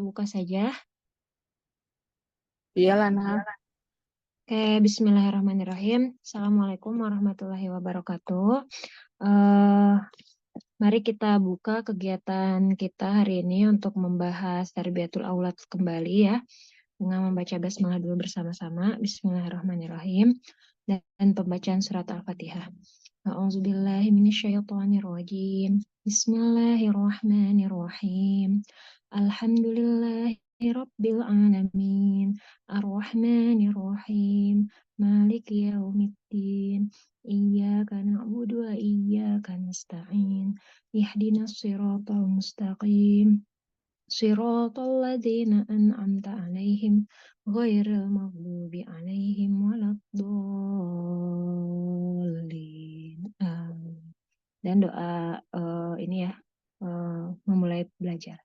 buka saja. Iya, Lana. Oke, Bismillahirrahmanirrahim. Assalamualaikum warahmatullahi wabarakatuh. Eh, Mari kita buka kegiatan kita hari ini untuk membahas Tarbiyatul Aulad kembali ya, dengan membaca basmalah dulu bersama-sama. Bismillahirrahmanirrahim. Dan pembacaan surat Al-Fatihah. A'udzubillahi minasyaitonirrajim. Bismillahirrahmanirrahim. Alhamdulillahi rabbil alamin. Ar-Rahmanir-Rahim. Maliki yaumiddin. Iyyaka na'budu wa iyyaka nasta'in. Ihdinas siratal mustaqim. Siratal ladzina an'amta 'alaihim ghairil maghdubi 'alaihim waladdallin. Dan doa ini ya, memulai belajar.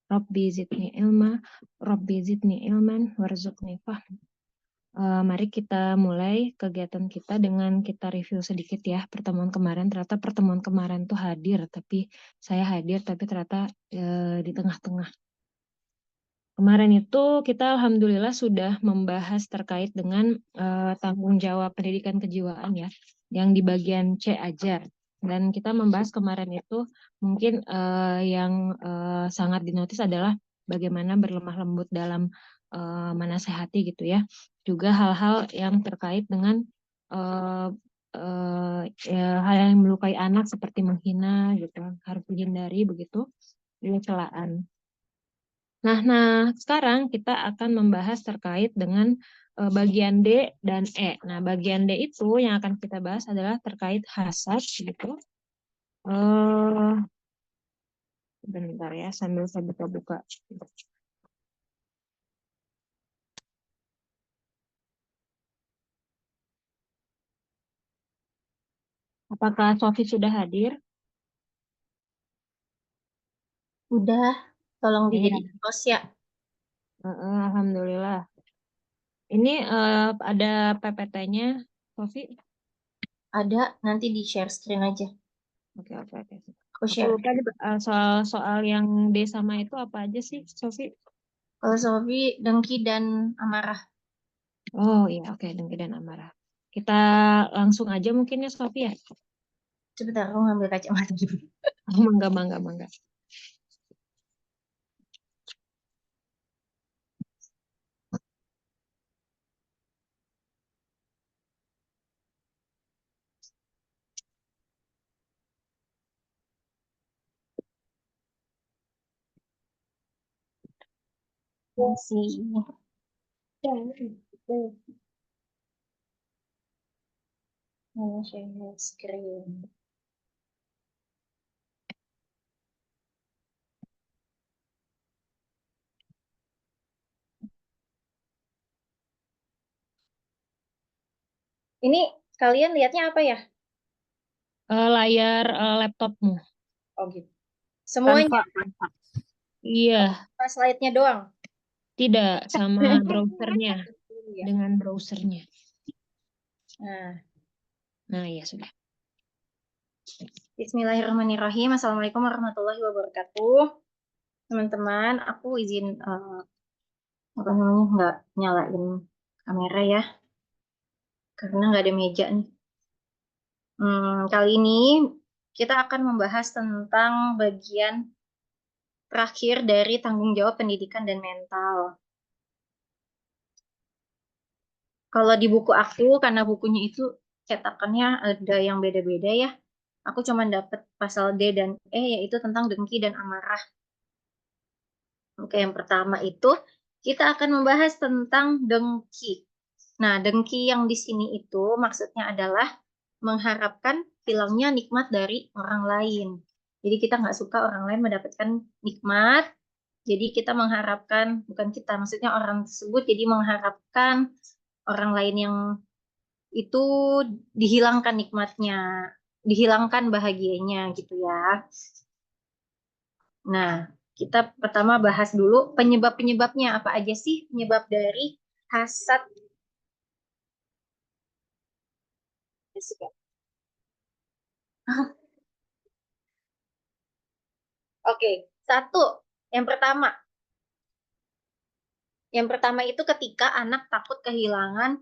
Rabbi zidni ilma, Rabbi zidni ilman, warzuqni fahm. Mari kita mulai kegiatan kita dengan kita review sedikit ya pertemuan kemarin. Ternyata pertemuan kemarin tuh hadir, tapi saya hadir tapi ternyata di tengah-tengah. Kemarin itu kita alhamdulillah sudah membahas terkait dengan tanggung jawab pendidikan kejiwaan ya, yang di bagian C ajar. Dan kita membahas kemarin itu mungkin yang sangat dinotis adalah bagaimana berlemah lembut dalam menasehati gitu ya. Juga hal-hal yang terkait dengan uh, ya, hal yang melukai anak seperti menghina gitu, harus dihindari begitu, ini celaan. Nah, sekarang kita akan membahas terkait dengan bagian D dan E. Nah, bagian D itu yang akan kita bahas adalah terkait hasad, gitu. Bentar ya, sambil saya buka-buka. Apakah Sofi sudah hadir? Udah, tolong Iya. dijadiin host ya. Alhamdulillah. Ini ada PPT-nya, Sofi? Ada, nanti di share screen aja. Oke. Aku Aku share. lupa soal yang D sama itu apa aja sih, Sofi? Kalau Sofi, dengki dan amarah. Oh iya, oke, dengki dan amarah. Kita langsung aja mungkin ya, Sofi ya. Sebentar, aku ngambil kacamata dulu. Oh, mangga. Masih. Mau share screen. Ini kalian lihatnya apa ya? Layar laptopmu. Oh gitu. Semuanya, Tanpa, iya, pas slide-nya doang. tidak sama browsernya, Ya. dengan browsernya. Nah, Nah, ya sudah. Bismillahirrahmanirrahim. Assalamualaikum warahmatullahi wabarakatuh. Teman-teman, aku izin apa namanya nggak nyalain kamera ya, karena nggak ada meja nih. Kali ini kita akan membahas tentang bagian terakhir dari tanggung jawab pendidikan dan mental. Kalau di buku aku, karena bukunya itu cetakannya ada yang beda-beda ya, aku cuma dapat pasal D dan E, yaitu tentang dengki dan amarah. Oke, yang pertama itu kita akan membahas tentang dengki. Nah, dengki yang di sini itu maksudnya adalah mengharapkan hilangnya nikmat dari orang lain. Jadi kita nggak suka orang lain mendapatkan nikmat, jadi kita mengharapkan, bukan kita, maksudnya orang tersebut jadi mengharapkan orang lain yang itu dihilangkan nikmatnya, dihilangkan bahagianya gitu ya. Nah, kita pertama bahas dulu penyebab-penyebabnya apa aja sih penyebab dari hasad. Oke, satu, yang pertama, Yang pertama itu ketika anak takut kehilangan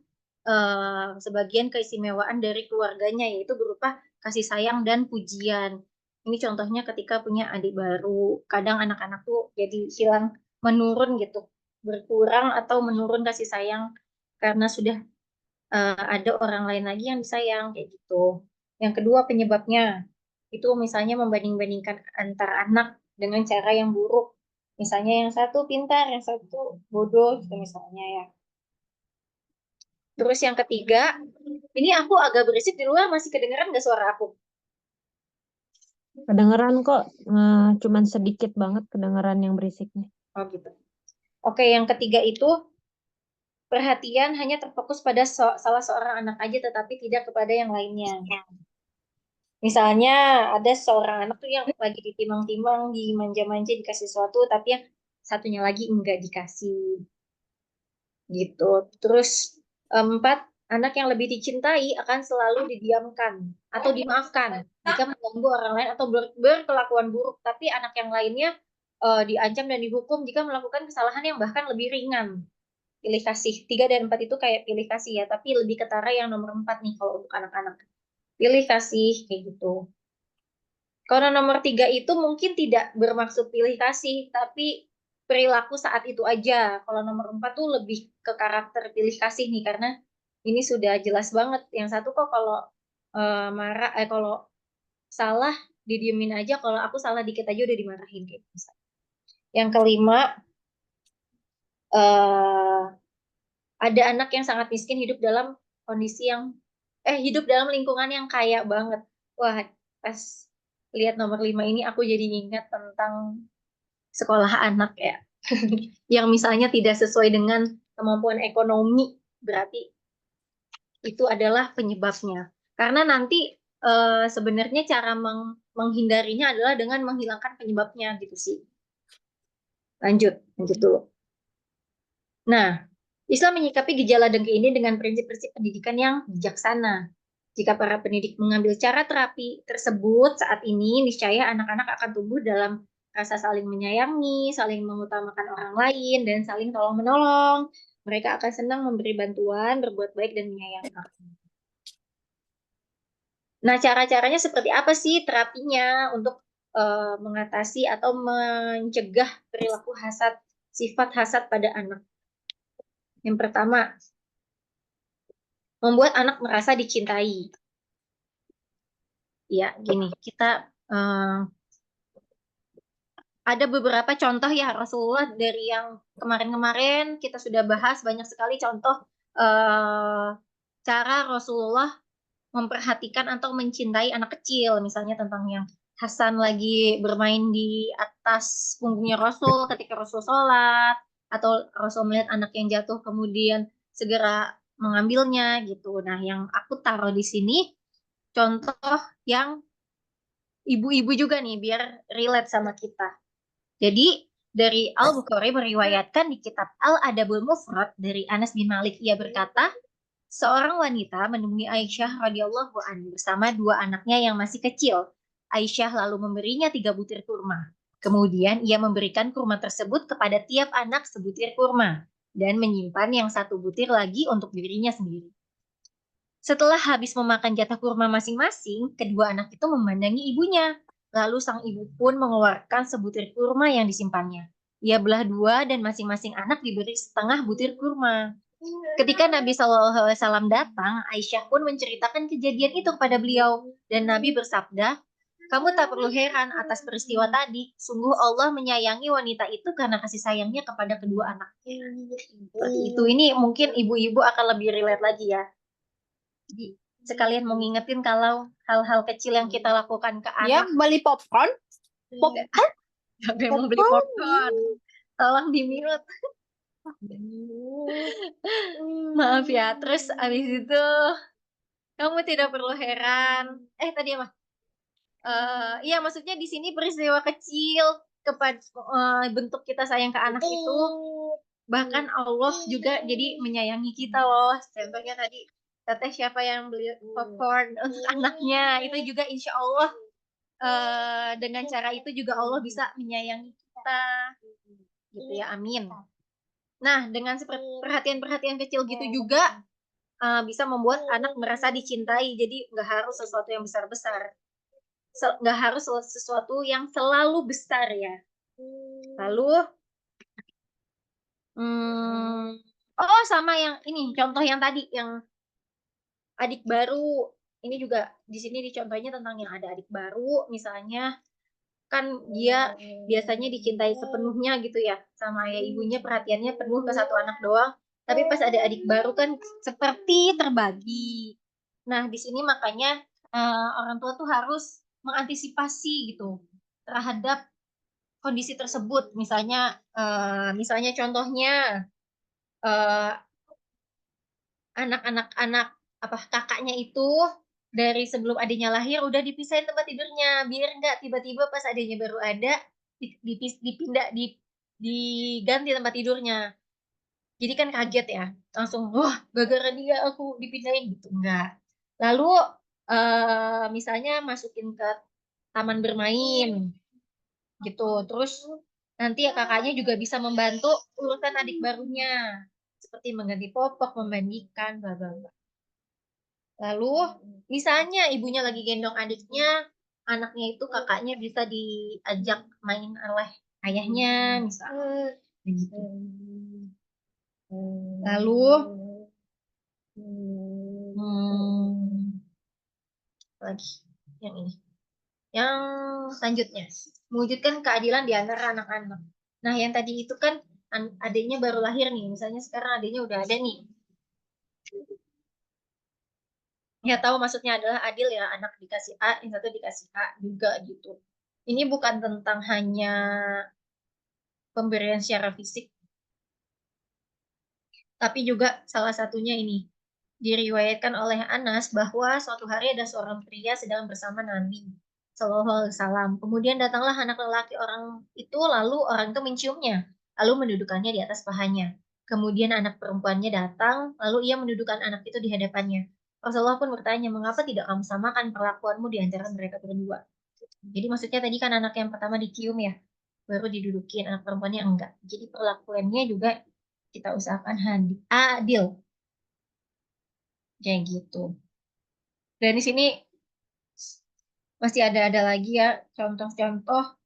sebagian keistimewaan dari keluarganya, yaitu berupa kasih sayang dan pujian. Ini contohnya ketika punya adik baru, kadang anak-anak tuh jadi hilang, menurun gitu, berkurang atau menurun kasih sayang karena sudah ada orang lain lagi yang disayang kayak gitu. Yang kedua penyebabnya itu misalnya membanding-bandingkan antar anak dengan cara yang buruk. Misalnya yang satu pintar, yang satu bodoh gitu misalnya ya. Terus yang ketiga, ini aku agak berisik di luar, masih kedengeran nggak suara aku? Kedengeran kok, cuman sedikit banget kedengeran yang berisiknya. Oh gitu. Oke, yang ketiga itu perhatian hanya terfokus pada salah seorang anak aja tetapi tidak kepada yang lainnya. Misalnya ada seorang anak tuh yang lagi ditimang-timang, dimanja-manja, dikasih sesuatu, tapi yang satunya lagi enggak dikasih gitu. Terus empat, anak yang lebih dicintai akan selalu didiamkan atau dimaafkan jika mengganggu orang lain atau berkelakuan buruk, tapi anak yang lainnya diancam dan dihukum jika melakukan kesalahan yang bahkan lebih ringan. Pilih kasih. 3 dan 4 itu kayak pilih kasih ya, tapi lebih ketara yang nomor 4 nih kalau untuk anak-anak. Pilih kasih kayak gitu. Kalau nomor 3 itu mungkin tidak bermaksud pilih kasih, tapi perilaku saat itu aja. Kalau nomor 4 tuh lebih ke karakter pilih kasih nih, karena ini sudah jelas banget. Yang satu kok kalau marah, kalau salah didiemin aja, kalau aku salah dikit aja udah dimarahin kayak gitu. Yang kelima, eh, ada anak yang sangat miskin hidup dalam kondisi yang, hidup dalam lingkungan yang kaya banget. Wah, pas lihat nomor 5 ini aku jadi ingat tentang sekolah anak ya. Yang misalnya tidak sesuai dengan kemampuan ekonomi, berarti itu adalah penyebabnya. Karena nanti sebenarnya cara menghindarinya adalah dengan menghilangkan penyebabnya gitu sih. Lanjut dulu. Nah, Islam menyikapi gejala dengki ini dengan prinsip-prinsip pendidikan yang bijaksana. Jika para pendidik mengambil cara terapi tersebut saat ini, niscaya anak-anak akan tumbuh dalam rasa saling menyayangi, saling mengutamakan orang lain, dan saling tolong-menolong. Mereka akan senang memberi bantuan, berbuat baik, dan menyayangi orang. Nah, cara-caranya seperti apa sih terapinya untuk mengatasi atau mencegah perilaku hasad, sifat hasad pada anak? Yang pertama, membuat anak merasa dicintai. Ya, gini, kita ada beberapa contoh ya Rasulullah dari yang kemarin-kemarin kita sudah bahas banyak sekali contoh cara Rasulullah memperhatikan atau mencintai anak kecil, misalnya tentang yang Hasan lagi bermain di atas punggungnya Rasul ketika Rasul sholat, atau Rasul melihat anak yang jatuh kemudian segera mengambilnya gitu. Nah, yang aku taruh di sini contoh yang ibu-ibu juga nih biar relate sama kita. Jadi dari Al-Bukhari meriwayatkan di kitab Al-Adabul Mufrad dari Anas bin Malik, ia berkata, seorang wanita menemui Aisyah radhiyallahu anha bersama dua anaknya yang masih kecil. Aisyah lalu memberinya 3 butir kurma. Kemudian ia memberikan kurma tersebut kepada tiap anak sebutir kurma dan menyimpan yang 1 butir lagi untuk dirinya sendiri. Setelah habis memakan jatah kurma masing-masing, kedua anak itu memandangi ibunya. Lalu sang ibu pun mengeluarkan sebutir kurma yang disimpannya. Ia belah dua dan masing-masing anak diberi setengah butir kurma. Ketika Nabi SAW datang, Aisyah pun menceritakan kejadian itu kepada beliau. Dan Nabi bersabda, kamu tak perlu heran atas peristiwa tadi. Sungguh Allah menyayangi wanita itu karena kasih sayangnya kepada kedua anak. Seperti itu. Ini mungkin ibu-ibu akan lebih relate lagi ya. Jadi sekalian mau ngingetin kalau hal-hal kecil yang kita lakukan ke Ya, anak. beli popcorn. Popcorn? Sampai mau beli popcorn. Tolong di-mute. Maaf ya. Terus abis itu kamu tidak perlu heran. Tadi apa? Iya, maksudnya di sini peristiwa kecil kepada bentuk kita sayang ke anak itu, bahkan Allah juga jadi menyayangi kita loh. Contohnya tadi, teteh siapa yang beli popcorn untuk anaknya, itu juga insya Allah dengan cara itu juga Allah bisa menyayangi kita, gitu ya, amin. Nah, dengan perhatian-perhatian kecil gitu juga bisa membuat anak merasa dicintai. Jadi nggak harus sesuatu yang besar-besar. Nggak harus sesuatu yang selalu besar ya. Lalu, oh sama yang ini, contoh yang tadi, yang adik baru. Ini juga di sini dicontohnya tentang yang ada adik baru, misalnya kan dia biasanya dicintai sepenuhnya gitu ya sama ayah ibunya, perhatiannya penuh ke satu anak doang, tapi pas ada adik baru kan seperti terbagi. Nah di sini makanya orang tua tuh harus mengantisipasi gitu terhadap kondisi tersebut, misalnya contohnya eh, anak-anak apa kakaknya itu dari sebelum adiknya lahir udah dipisahin tempat tidurnya biar nggak tiba-tiba pas adiknya baru ada dipindah diganti tempat tidurnya. Jadi kan kaget ya, langsung wah gara-gara dia aku dipindahin gitu enggak. Lalu misalnya masukin ke taman bermain gitu. Terus nanti ya kakaknya juga bisa membantu urusan adik barunya seperti mengganti popok, memandikan, bla bla bla. Lalu misalnya ibunya lagi gendong adiknya, anaknya itu kakaknya bisa diajak main oleh ayahnya, misalnya begitu. Lalu hmm, lagi yang ini, yang selanjutnya mewujudkan keadilan di antara anak-anak. Nah, yang tadi itu kan adiknya baru lahir nih, misalnya sekarang adiknya udah ada nih. Ya tahu maksudnya adalah adil ya, anak dikasih A, yang satu dikasih A juga gitu. Ini bukan tentang hanya pemberian secara fisik, tapi juga salah satunya ini. Diriwayatkan oleh Anas bahwa suatu hari ada seorang pria sedang bersama Nabi Shallallahu Alaihi Wasallam. Kemudian datanglah anak lelaki orang itu, lalu orang itu menciumnya, lalu mendudukannya di atas pahanya. Kemudian anak perempuannya datang, lalu ia mendudukan anak itu di hadapannya. Rasulullah pun bertanya, mengapa tidak kamu samakan perlakuanmu di antara mereka berdua? Jadi maksudnya tadi kan anak yang pertama dicium ya, baru didudukin, anak perempuannya enggak. Jadi perlakuannya juga kita usahakan adil, kayak gitu. Dan di sini masih ada lagi ya contoh-contoh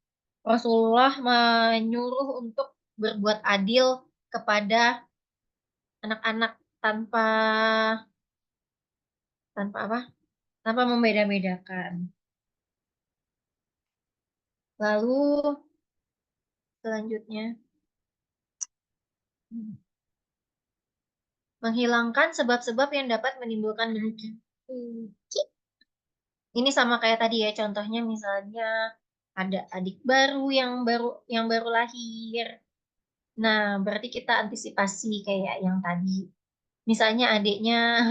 Rasulullah menyuruh untuk berbuat adil kepada anak-anak tanpa tanpa apa? Tanpa membeda-bedakan. Lalu selanjutnya menghilangkan sebab-sebab yang dapat menimbulkan dengki. Ini sama kayak tadi ya, contohnya misalnya ada adik baru yang baru lahir. Nah, berarti kita antisipasi kayak yang tadi. Misalnya adiknya,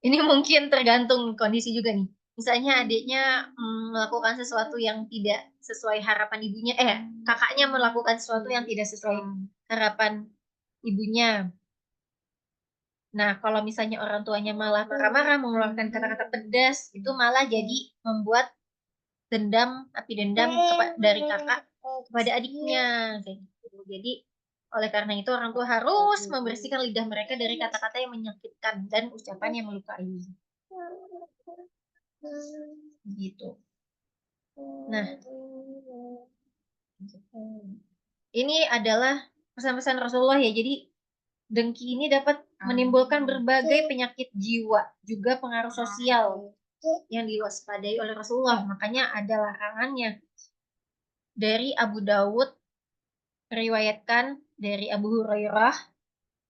ini mungkin tergantung kondisi juga nih. Misalnya adiknya melakukan sesuatu yang tidak sesuai harapan ibunya, kakaknya melakukan sesuatu yang tidak sesuai harapan ibunya. Nah, kalau misalnya orang tuanya malah marah-marah, mengeluarkan kata-kata pedas, itu malah jadi membuat api dendam dari kakak kepada adiknya, kayak gitu. Jadi, oleh karena itu orang tua harus membersihkan lidah mereka dari kata-kata yang menyakitkan dan ucapan yang melukai. Gitu. Nah, ini adalah pesan-pesan Rasulullah ya. Jadi dengki ini dapat menimbulkan berbagai penyakit jiwa, juga pengaruh sosial yang diwaspadai oleh Rasulullah. Makanya ada larangannya. Dari Abu Dawud meriwayatkan dari Abu Hurairah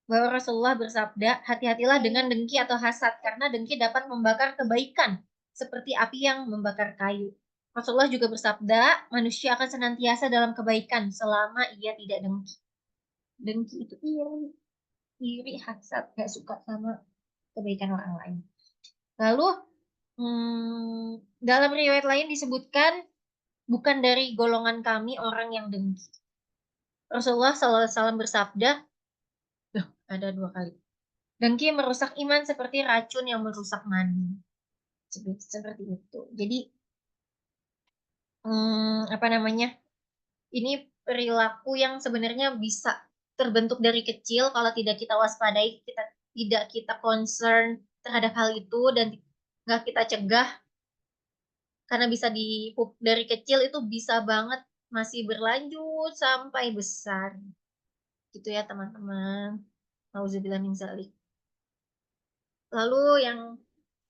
bahwa Rasulullah bersabda, hati-hatilah dengan dengki atau hasad, karena dengki dapat membakar kebaikan, seperti api yang membakar kayu. Rasulullah juga bersabda, manusia akan senantiasa dalam kebaikan selama ia tidak dengki. Dengki itu iri, hasad, gak suka sama kebaikan orang lain. Lalu, dalam riwayat lain disebutkan, bukan dari golongan kami orang yang dengki. Rasulullah SAW bersabda, ada 2 kali. Dengki merusak iman seperti racun yang merusak mani. Seperti itu. Jadi, apa namanya? Ini perilaku yang sebenarnya bisa terbentuk dari kecil, kalau tidak kita waspadai, tidak kita concern terhadap hal itu dan nggak kita cegah, karena bisa dipupuk dari kecil, itu bisa banget masih berlanjut sampai besar. Gitu ya teman-teman. Nauzubillah min dzalik. Lalu yang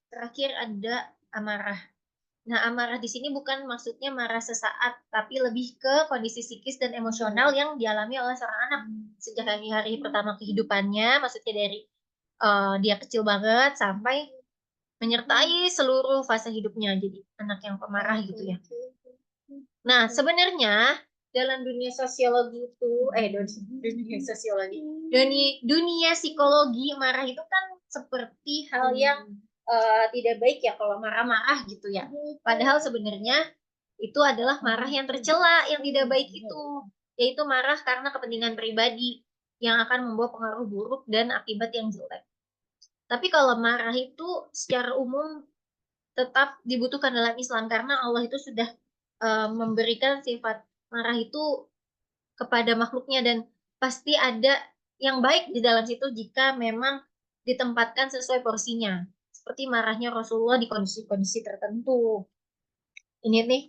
terakhir ada amarah. Nah, amarah di sini bukan maksudnya marah sesaat, tapi lebih ke kondisi psikis dan emosional yang dialami oleh seorang anak sejak hari pertama kehidupannya, maksudnya dari dia kecil banget sampai menyertai seluruh fase hidupnya, jadi anak yang pemarah gitu ya. Nah, sebenarnya dalam dunia sosiologi itu, dunia sosiologi, dunia psikologi, marah itu kan seperti hal yang tidak baik ya kalau marah-marah gitu ya. Padahal sebenarnya itu adalah marah yang tercela, yang tidak baik itu, yaitu marah karena kepentingan pribadi yang akan membawa pengaruh buruk dan akibat yang jelek. Tapi kalau marah itu secara umum tetap dibutuhkan dalam Islam karena Allah itu sudah memberikan sifat marah itu kepada makhluknya dan pasti ada yang baik di dalam situ jika memang ditempatkan sesuai porsinya. Seperti marahnya Rasulullah di kondisi-kondisi tertentu. Ini nih,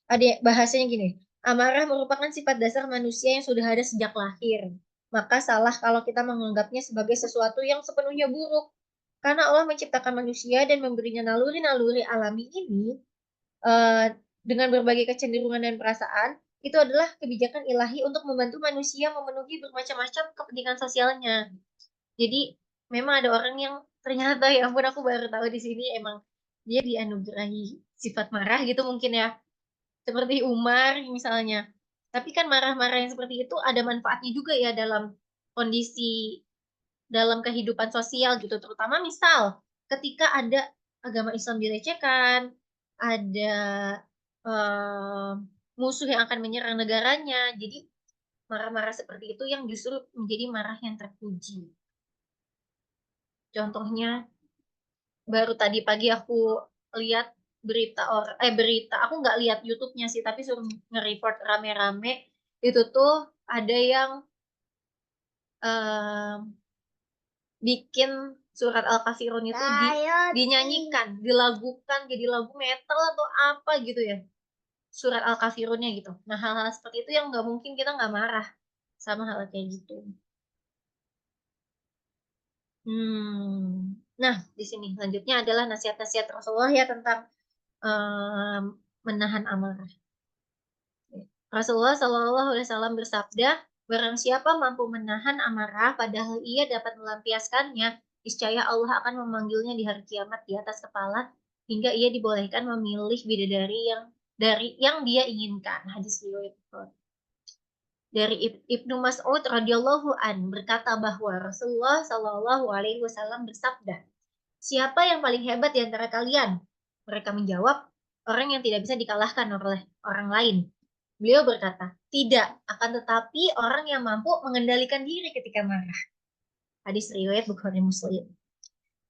ada bahasanya gini, amarah merupakan sifat dasar manusia yang sudah ada sejak lahir. Maka salah kalau kita menganggapnya sebagai sesuatu yang sepenuhnya buruk. Karena Allah menciptakan manusia dan memberinya naluri-naluri alami ini dengan berbagai kecenderungan dan perasaan, itu adalah kebijakan ilahi untuk membantu manusia memenuhi bermacam-macam kepentingan sosialnya. Jadi memang ada orang yang ternyata, ya ampun, aku baru tahu di sini emang dia dianugerahi sifat marah gitu mungkin ya. Seperti Umar misalnya. Tapi kan marah-marah yang seperti itu ada manfaatnya juga ya dalam kondisi dalam kehidupan sosial gitu, terutama misal ketika ada agama Islam dilecehkan, ada eh, musuh yang akan menyerang negaranya, jadi marah-marah seperti itu yang justru menjadi marah yang terpuji. Contohnya baru tadi pagi aku lihat berita, aku nggak lihat YouTube-nya sih, tapi suruh nge-report rame-rame itu tuh ada yang bikin surat Al-Kafirun itu dinyanyikan, dilagukan jadi lagu metal atau apa gitu ya. Surat Al-Kafirunnya gitu. Nah, hal-hal seperti itu yang nggak mungkin kita nggak marah sama hal kayak gitu. Nah, di sini selanjutnya adalah nasihat-nasihat Rasulullah ya tentang menahan amarah. Rasulullah Shallallahu Alaihi Wasallam bersabda, barang siapa mampu menahan amarah, padahal ia dapat melampiaskannya, niscaya Allah akan memanggilnya di hari kiamat di atas kepala, hingga ia dibolehkan memilih bidadari yang dia inginkan. Hadis riwayat Bukhari. Dari Ibnu Mas'ud radhiyallahu an berkata bahwa Rasulullah Shallallahu Alaihi Wasallam bersabda, siapa yang paling hebat di antara kalian? Mereka menjawab, orang yang tidak bisa dikalahkan oleh orang lain. Beliau berkata, tidak, akan tetapi orang yang mampu mengendalikan diri ketika marah. Hadis riwayat Bukhari Muslim.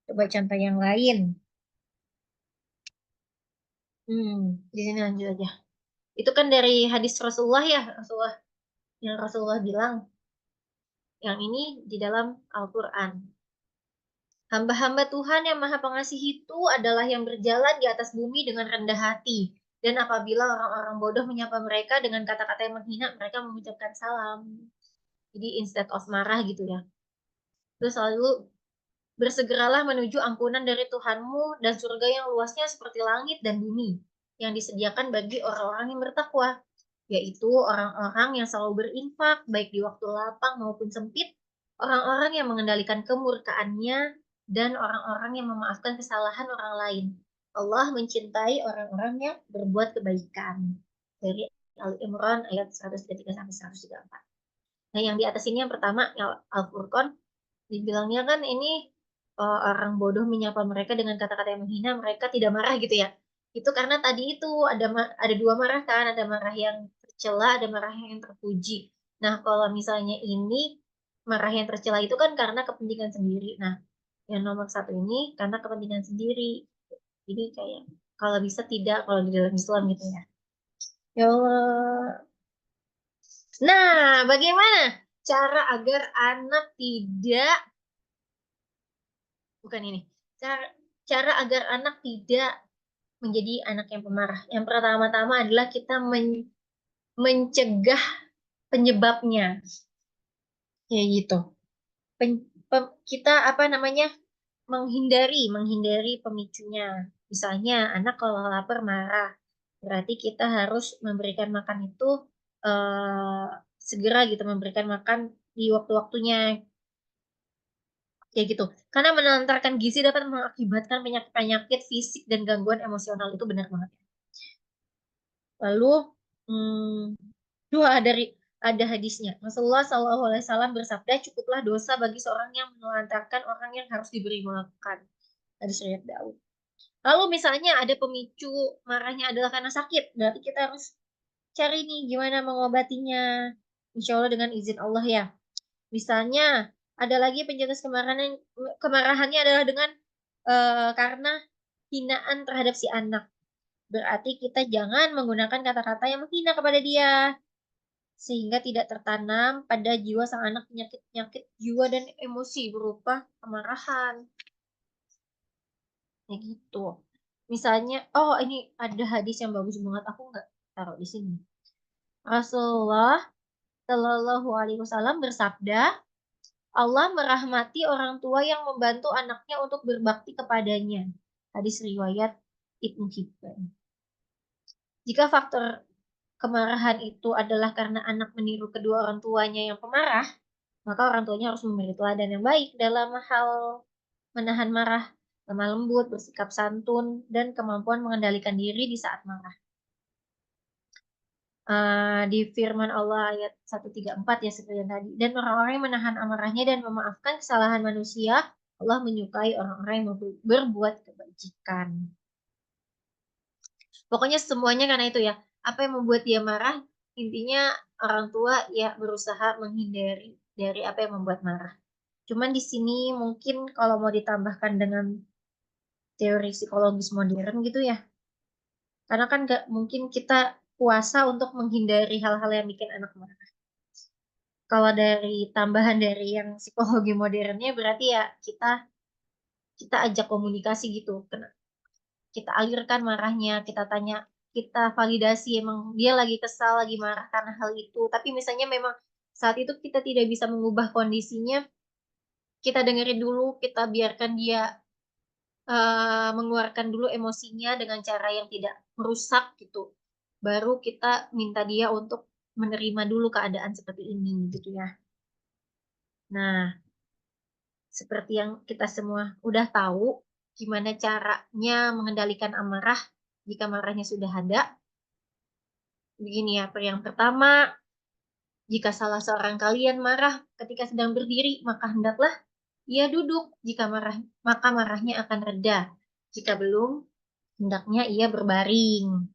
Coba contoh yang lain. Di sini lanjut aja. Itu kan dari hadis Rasulullah ya, yang Rasulullah bilang. Yang ini di dalam Al-Quran. Hamba-hamba Tuhan yang Maha Pengasih itu adalah yang berjalan di atas bumi dengan rendah hati. Dan apabila orang-orang bodoh menyapa mereka dengan kata-kata yang menghina, mereka mengucapkan salam. Jadi instead of marah gitu ya. Terus selalu bersegeralah menuju ampunan dari Tuhanmu dan surga yang luasnya seperti langit dan bumi yang disediakan bagi orang-orang yang bertakwa, yaitu orang-orang yang selalu berinfak baik di waktu lapang maupun sempit, orang-orang yang mengendalikan kemurkaannya, dan orang-orang yang memaafkan kesalahan orang lain. Allah mencintai orang-orang yang berbuat kebaikan. Dari Al-Imran ayat 133-134. Nah, yang di atas ini yang pertama, Al-Furqan, dibilangnya kan ini orang bodoh menyapa mereka dengan kata-kata yang menghina, mereka tidak marah gitu ya. Itu karena tadi itu ada dua marah kan, ada marah yang tercela, ada marah yang terpuji. Nah, kalau misalnya ini marah yang tercela itu kan karena kepentingan sendiri. Nah, yang nomor satu ini karena kepentingan sendiri. Jadi kayak kalau bisa tidak, kalau di dalam Islam gitu ya. Ya Allah. Nah, bagaimana cara agar anak tidak, bukan ini, cara agar anak tidak menjadi anak yang pemarah. Yang pertama-tama adalah kita mencegah penyebabnya, kayak gitu. Kita apa namanya, menghindari pemicunya. Misalnya anak kalau lapar marah, berarti kita harus memberikan makan itu eh, segera gitu, memberikan makan di waktu-waktunya, kayak gitu. Karena menelantarkan gizi dapat mengakibatkan penyakit-penyakit fisik dan gangguan emosional, itu benar banget. Lalu hmm, dua dari ada hadisnya. Rasulullah Shallallahu Alaihi Wasallam bersabda, cukuplah dosa bagi seorang yang menelantarkan orang yang harus diberi makan. Hadis riwayat Daud. Lalu misalnya ada pemicu marahnya adalah karena sakit, berarti kita harus cari nih gimana mengobatinya. Insya Allah dengan izin Allah ya. Misalnya ada lagi pencetus kemarahannya adalah dengan karena hinaan terhadap si anak. Berarti kita jangan menggunakan kata-kata yang menghina kepada dia, sehingga tidak tertanam pada jiwa sang anak penyakit-penyakit jiwa dan emosi berupa kemarahan. Ya gitu. Misalnya, oh ini ada hadis yang bagus banget, aku nggak taruh di sini. Rasulullah Shallallahu Alaihi Wasallam bersabda, Allah merahmati orang tua yang membantu anaknya untuk berbakti kepadanya. Hadis riwayat Ibnu Hibban. Jika faktor kemarahan itu adalah karena anak meniru kedua orang tuanya yang pemarah, maka orang tuanya harus memberi teladan yang baik dalam hal menahan marah, lemah lembut, bersikap santun, dan kemampuan mengendalikan diri di saat marah. Di firman Allah ayat 134 ya seperti yang tadi. Dan orang-orang yang menahan amarahnya dan memaafkan kesalahan manusia, Allah menyukai orang-orang yang berbuat kebajikan. Pokoknya semuanya karena itu ya. Apa yang membuat dia marah, intinya orang tua ya berusaha menghindari dari apa yang membuat marah. Cuman di sini mungkin kalau mau ditambahkan dengan teori psikologis modern gitu ya. Karena kan gak mungkin kita puasa untuk menghindari hal-hal yang bikin anak marah. Kalau dari tambahan dari yang psikologi modernnya berarti ya kita kita ajak komunikasi gitu. Kita alirkan marahnya, kita tanya, kita validasi emang dia lagi kesal, lagi marah karena hal itu. Tapi misalnya memang saat itu kita tidak bisa mengubah kondisinya, kita dengerin dulu, kita biarkan dia mengeluarkan dulu emosinya dengan cara yang tidak merusak gitu. Baru kita minta dia untuk menerima dulu keadaan seperti ini gitu ya. Nah, seperti yang kita semua udah tahu gimana caranya mengendalikan amarah jika marahnya sudah ada. Begini ya, yang pertama, jika salah seorang kalian marah ketika sedang berdiri, maka hendaklah ia duduk. Jika marah, maka marahnya akan reda. Jika belum, hendaknya ia berbaring.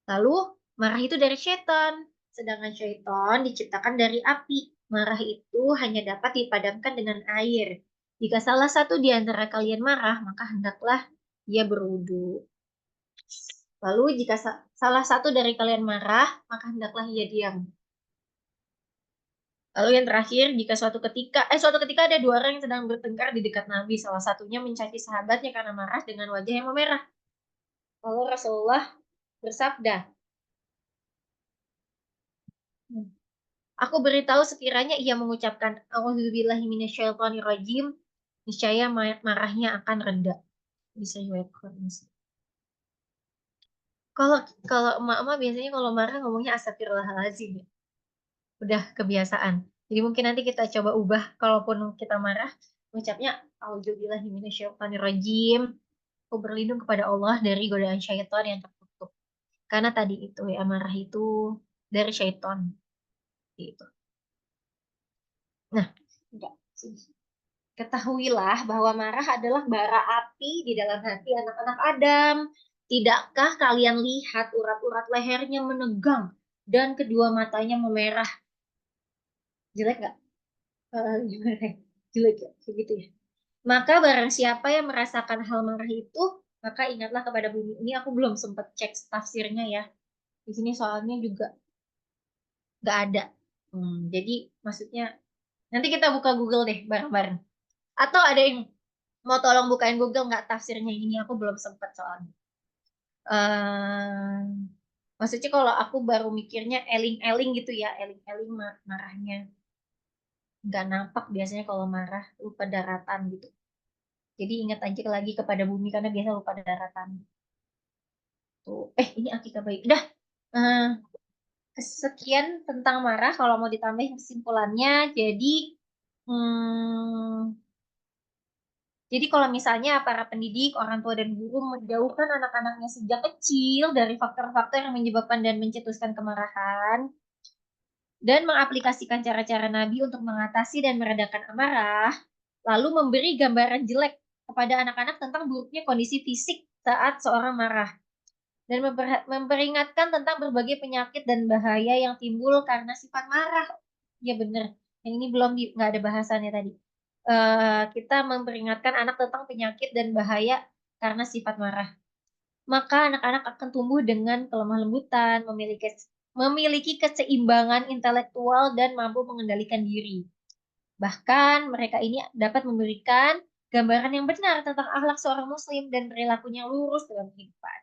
Lalu, marah itu dari setan, sedangkan syaitan diciptakan dari api. Marah itu hanya dapat dipadamkan dengan air. Jika salah satu di antara kalian marah, maka hendaklah ia berwudu. Lalu, jika salah satu dari kalian marah, maka hendaklah ia diam. Lalu yang terakhir, jika suatu ketika ada dua orang yang sedang bertengkar di dekat Nabi, salah satunya mencaci sahabatnya karena marah dengan wajah yang memerah. Lalu Rasulullah bersabda, aku beritahu sekiranya ia mengucapkan A'udzubillahi minasyaitonirrajim, niscaya marahnya akan reda. Bisa riwayat Muslim. Kalau kalau emak-emak biasanya kalau marah ngomongnya astagfirullahaladzim ya. Udah kebiasaan. Jadi mungkin nanti kita coba ubah kalaupun kita marah, ucapnya A'udzubillahi minasyaitonirrajim. Aku berlindung kepada Allah dari godaan syaitan yang terkutuk. Karena tadi itu ya marah itu dari syaitan. Gitu. Nah, enggak. Ketahuilah bahwa marah adalah bara api di dalam hati anak-anak Adam. Tidakkah kalian lihat urat-urat lehernya menegang dan kedua matanya memerah? Jelek nggak? Gimana? Jelek ya? Begitu ya. Maka barang siapa yang merasakan hal marah itu, maka ingatlah kepada bumi. Ini aku belum sempat cek tafsirnya ya. Di sini soalnya juga nggak ada. Jadi maksudnya nanti kita buka Google deh bareng-bareng. Atau ada yang mau tolong bukain Google nggak tafsirnya ini? Aku belum sempat soalnya. eh Maksudnya kalau aku baru mikirnya eling-eling gitu ya, eling-eling marahnya. Nggak nampak biasanya kalau marah, lupa daratan gitu. Jadi ingat aja lagi kepada bumi karena biasa lupa daratan. Tuh. Ini Akika baik. Udah, eh, sekian tentang marah. Kalau mau ditambahin kesimpulannya, hmm, jadi kalau misalnya para pendidik, orang tua dan guru menjauhkan anak-anaknya sejak kecil dari faktor-faktor yang menyebabkan dan mencetuskan kemarahan, dan mengaplikasikan cara-cara Nabi untuk mengatasi dan meredakan amarah, lalu memberi gambaran jelek kepada anak-anak tentang buruknya kondisi fisik saat seorang marah, dan memperingatkan tentang berbagai penyakit dan bahaya yang timbul karena sifat marah. Ya benar, yang ini belum nggak ada bahasannya tadi. Kita memperingatkan anak tentang penyakit dan bahaya karena sifat marah. Maka anak-anak akan tumbuh dengan kelemah lembutan, memiliki keseimbangan intelektual dan mampu mengendalikan diri. Bahkan mereka ini dapat memberikan gambaran yang benar tentang akhlak seorang muslim dan perilakunya lurus dalam kehidupan.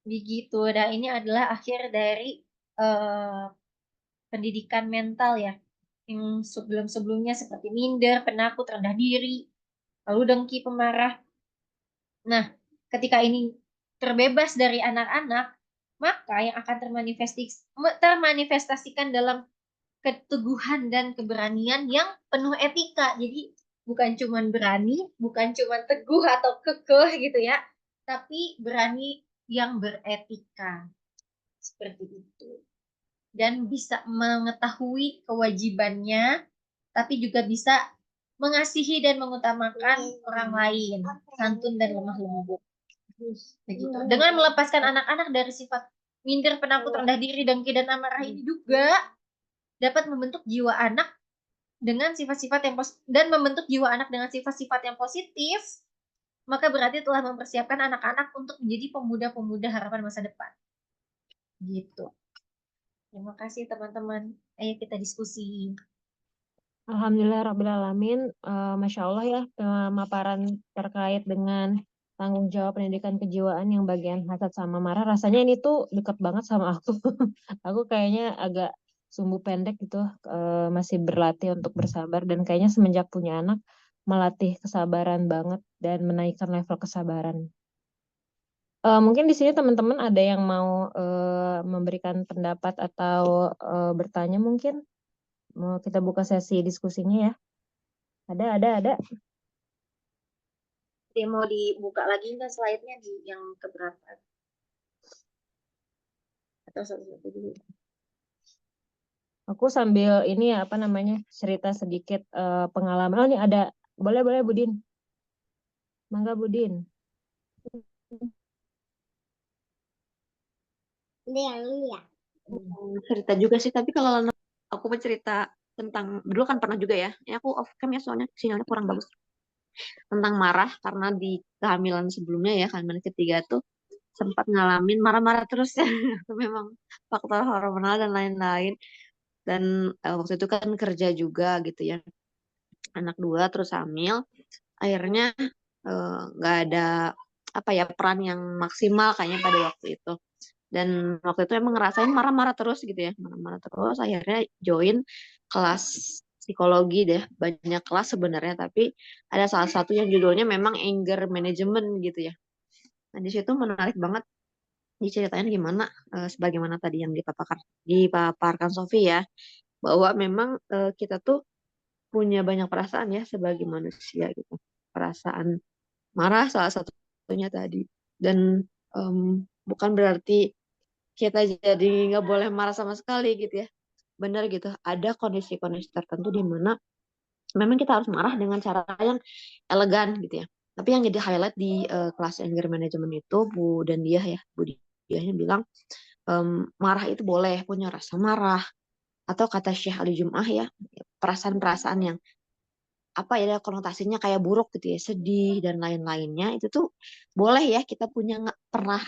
Begitu. Dan ini adalah akhir dari eh, pendidikan mental ya. Yang sebelum-sebelumnya seperti minder, penakut, rendah diri, lalu dengki, pemarah. Nah, ketika ini terbebas dari anak-anak, maka yang akan termanifestasikan dalam keteguhan dan keberanian yang penuh etika. Jadi bukan cuma berani, bukan cuma teguh atau kekeh gitu ya, tapi berani yang beretika. Seperti itu. Dan bisa mengetahui kewajibannya, tapi juga bisa mengasihi dan mengutamakan orang lain, santun dan lemah lembut. Begitu. Dengan melepaskan anak-anak dari sifat minder, penakut, rendah diri, dengki, dan amarah ini juga dapat membentuk jiwa anak dengan sifat-sifat yang dan membentuk jiwa anak dengan sifat-sifat yang positif, maka berarti telah mempersiapkan anak-anak untuk menjadi pemuda-pemuda harapan masa depan. Gitu. Terima kasih teman-teman. Ayo kita diskusi. Alhamdulillah Rabbil Alamin. Masya Allah ya, pemaparan terkait dengan tanggung jawab pendidikan kejiwaan yang bagian hasad sama marah. Rasanya ini tuh dekat banget sama aku. Aku kayaknya agak sumbu pendek gitu, masih berlatih untuk bersabar. Dan kayaknya semenjak punya anak, melatih kesabaran banget dan menaikkan level kesabaran. Mungkin di sini teman-teman ada yang mau memberikan pendapat atau bertanya mungkin. Mau kita buka sesi diskusinya ya. Ada. Jadi mau dibuka lagi nggak slide-nya di yang keberapa? Atau satu-satu dulu? Aku sambil ini ya, apa namanya, cerita sedikit pengalaman. Oh, ini ada. Boleh Budin. Mangga Budin. Ini yang ini ya. Cerita juga sih, tapi kalau aku mau cerita tentang dulu kan pernah juga ya. Ini aku off cam ya soalnya sinyalnya kurang bagus. Tentang marah karena di kehamilan sebelumnya ya, kehamilan ketiga tuh sempat ngalamin marah-marah terus ya. Itu memang faktor hormonal dan lain-lain. Dan waktu itu kan kerja juga gitu ya. Anak dua terus hamil. Akhirnya nggak ada apa ya peran yang maksimal kayaknya pada waktu itu. Dan waktu itu emang ngerasain marah-marah terus gitu ya, marah-marah terus. Akhirnya join kelas psikologi deh, banyak kelas sebenarnya, tapi ada salah satu yang judulnya memang anger management gitu ya. Nah di situ menarik banget diceritain gimana, sebagaimana tadi yang dipaparkan Sofi ya, bahwa memang kita tuh punya banyak perasaan ya sebagai manusia gitu. Perasaan marah salah satunya tadi. Dan bukan berarti kita jadi nggak boleh marah sama sekali gitu ya. Benar gitu. Ada kondisi-kondisi tertentu di mana memang kita harus marah dengan cara yang elegan gitu ya. Tapi yang jadi highlight di kelas anger management itu Bu dan dia ya, Bu Diahnya bilang marah itu boleh punya rasa marah atau kata Syekh Ali Jum'ah ya, perasaan-perasaan yang apa ya konotasinya kayak buruk gitu ya, sedih dan lain-lainnya itu tuh boleh ya kita punya pernah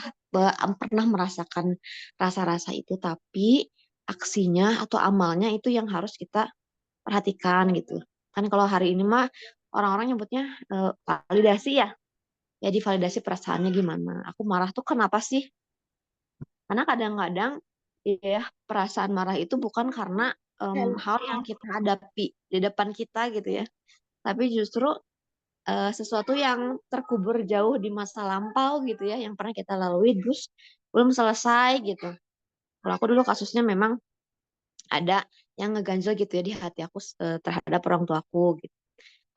merasakan rasa-rasa itu, tapi aksinya atau amalnya itu yang harus kita perhatikan gitu. Kan kalau hari ini mah orang-orang nyebutnya validasi ya. Ya divalidasi perasaannya gimana. Aku marah tuh kenapa sih? Karena kadang-kadang ya perasaan marah itu bukan karena hal yang kita hadapi di depan kita gitu ya. Tapi justru sesuatu yang terkubur jauh di masa lampau gitu ya, yang pernah kita lalui terus belum selesai gitu. Kalau aku dulu kasusnya memang ada yang ngeganjel gitu ya di hati aku terhadap orang tuaku gitu.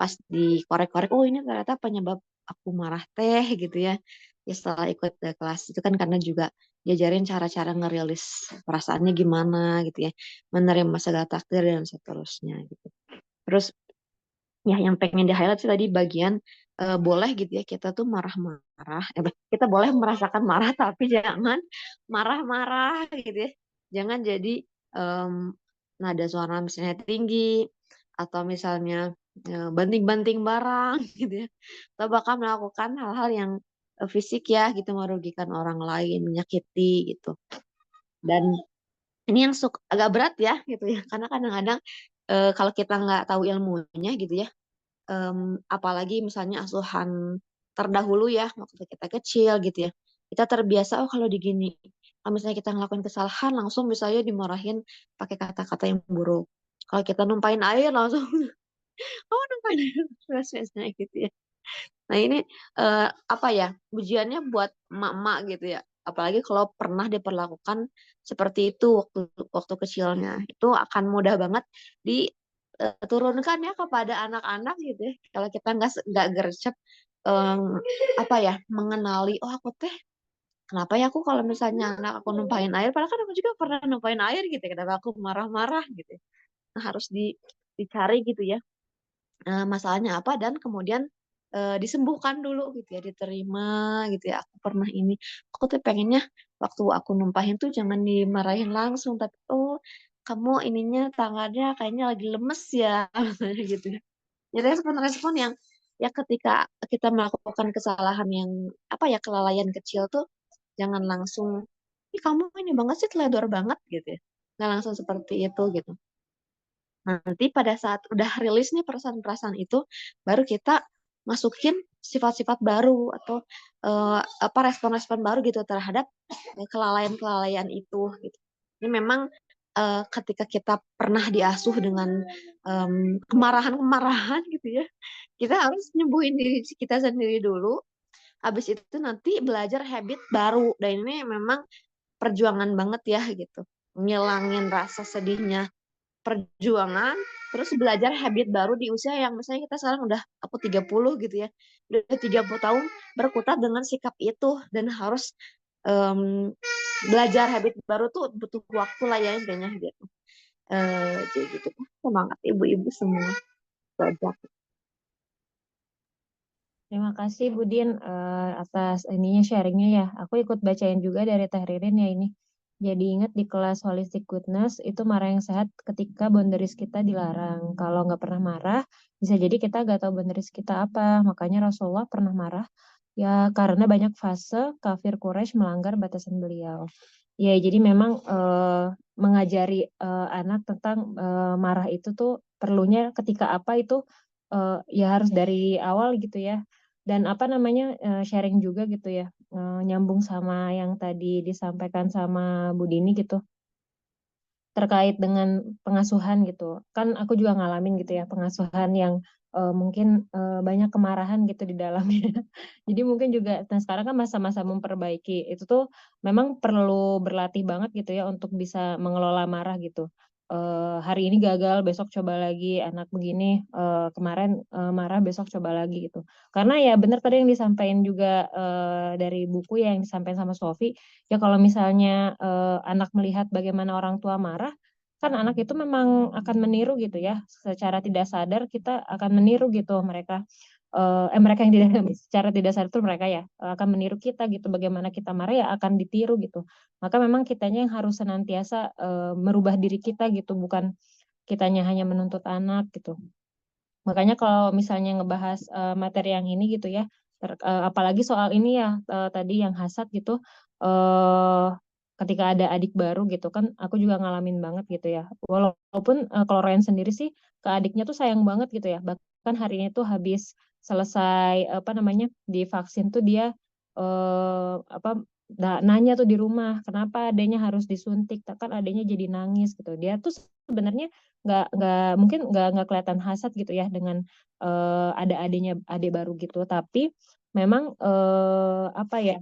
Pas dikorek-korek, oh ini ternyata penyebab aku marah teh gitu ya. Ya setelah ikut kelas itu kan karena juga diajarin cara-cara ngerilis perasaannya gimana gitu ya, menerima segala takdir dan seterusnya gitu. Terus ya yang pengen di highlight sih tadi bagian boleh gitu ya kita tuh marah-marah, kita boleh merasakan marah tapi jangan marah-marah gitu ya, jangan jadi em, nada suara misalnya tinggi atau misalnya banting-banting barang gitu ya, atau bahkan melakukan hal-hal yang fisik ya gitu merugikan orang lain, menyakiti gitu. Dan ini yang agak berat ya gitu ya, karena kadang-kadang kalau kita nggak tahu ilmunya gitu ya, apalagi misalnya asuhan terdahulu ya waktu kita kecil gitu ya, kita terbiasa oh kalau digini, kalau misalnya kita ngelakuin kesalahan langsung misalnya dimarahin pakai kata-kata yang buruk, kalau kita numpain air langsung oh numpain air terus misalnya gitu ya. Nah ini apa ya, ujiannya buat emak-emak gitu ya, apalagi kalau pernah diperlakukan seperti itu waktu waktu kecilnya, itu akan mudah banget diturunkan ya kepada anak-anak gitu ya. Kalau kita nggak gercep em, apa ya, mengenali oh aku teh kenapa ya aku kalau misalnya anak aku numpahin air, padahal kan aku juga pernah numpahin air gitu ya, kenapa aku marah-marah gitu ya. Nah, harus dicari gitu ya masalahnya apa dan kemudian disembuhkan dulu gitu ya, diterima gitu ya, aku pernah ini, aku tuh pengennya waktu aku numpahin tuh jangan dimarahin langsung tapi oh kamu ininya tangannya kayaknya lagi lemes ya misalnya gitu ya. Jadi respon-respon yang ya ketika kita melakukan kesalahan yang apa ya, kelalaian kecil tuh jangan langsung ih kamu ini banget sih teledor banget gitu ya, nggak langsung seperti itu gitu. Nanti pada saat udah rilis nih perasaan-perasaan itu, baru kita masukin sifat-sifat baru atau apa respon-respon baru gitu terhadap kelalaian-kelalaian itu gitu. Ini memang ketika kita pernah diasuh dengan kemarahan-kemarahan gitu ya, kita harus nyembuhin diri kita sendiri dulu. Habis itu nanti belajar habit baru. Dan ini memang perjuangan banget ya gitu. Ngilangin rasa sedihnya, perjuangan, terus belajar habit baru di usia yang misalnya kita sekarang udah aku 30 gitu ya. Udah 30 tahun berkutat dengan sikap itu dan harus em, belajar habit baru tuh butuh waktu lah ya intinya gitu. Jadi gitu. Semangat ibu-ibu semua belajar. Terima kasih Budin atas ininya sharingnya ya. Aku ikut bacain juga dari Teh Ririn ya ini. Jadi ingat di kelas Holistic Goodness itu marah yang sehat ketika boundaries kita dilarang. Kalau nggak pernah marah, bisa jadi kita nggak tahu boundaries kita apa. Makanya Rasulullah pernah marah ya karena banyak fase kafir Quraisy melanggar batasan beliau. Ya jadi memang mengajari anak tentang marah itu tuh perlunya ketika apa itu ya harus dari awal gitu ya. Dan apa namanya sharing juga gitu ya, nyambung sama yang tadi disampaikan sama Bu Dini gitu terkait dengan pengasuhan gitu. Kan aku juga ngalamin gitu ya pengasuhan yang mungkin banyak kemarahan gitu di dalamnya. Jadi mungkin juga nah sekarang kan masa-masa memperbaiki itu tuh memang perlu berlatih banget gitu ya untuk bisa mengelola marah gitu. Hari ini gagal, besok coba lagi, anak begini kemarin marah, besok coba lagi gitu. Karena ya benar tadi yang disampaikan juga dari buku yang disampaikan sama Sofi, ya kalau misalnya anak melihat bagaimana orang tua marah, kan anak itu memang akan meniru gitu ya. Secara tidak sadar kita akan meniru gitu mereka. Mereka yang tidak secara tidak sadar itu mereka ya akan meniru kita gitu. Bagaimana kita marah ya akan ditiru gitu. Maka memang kitanya yang harus senantiasa merubah diri kita gitu, bukan kitanya hanya menuntut anak gitu. Makanya kalau misalnya ngebahas materi yang ini gitu ya, apalagi soal ini ya tadi yang hasad gitu, eh ketika ada adik baru gitu kan, aku juga ngalamin banget gitu ya. Walaupun kalau Ryan sendiri sih ke adiknya tuh sayang banget gitu ya. Bahkan hari ini tuh habis selesai apa namanya divaksin tuh dia apa nanya tuh di rumah kenapa adanya harus disuntik, kan adanya jadi nangis gitu. Dia tuh sebenarnya nggak kelihatan hasad gitu ya dengan ada adik baru gitu, tapi memang apa ya,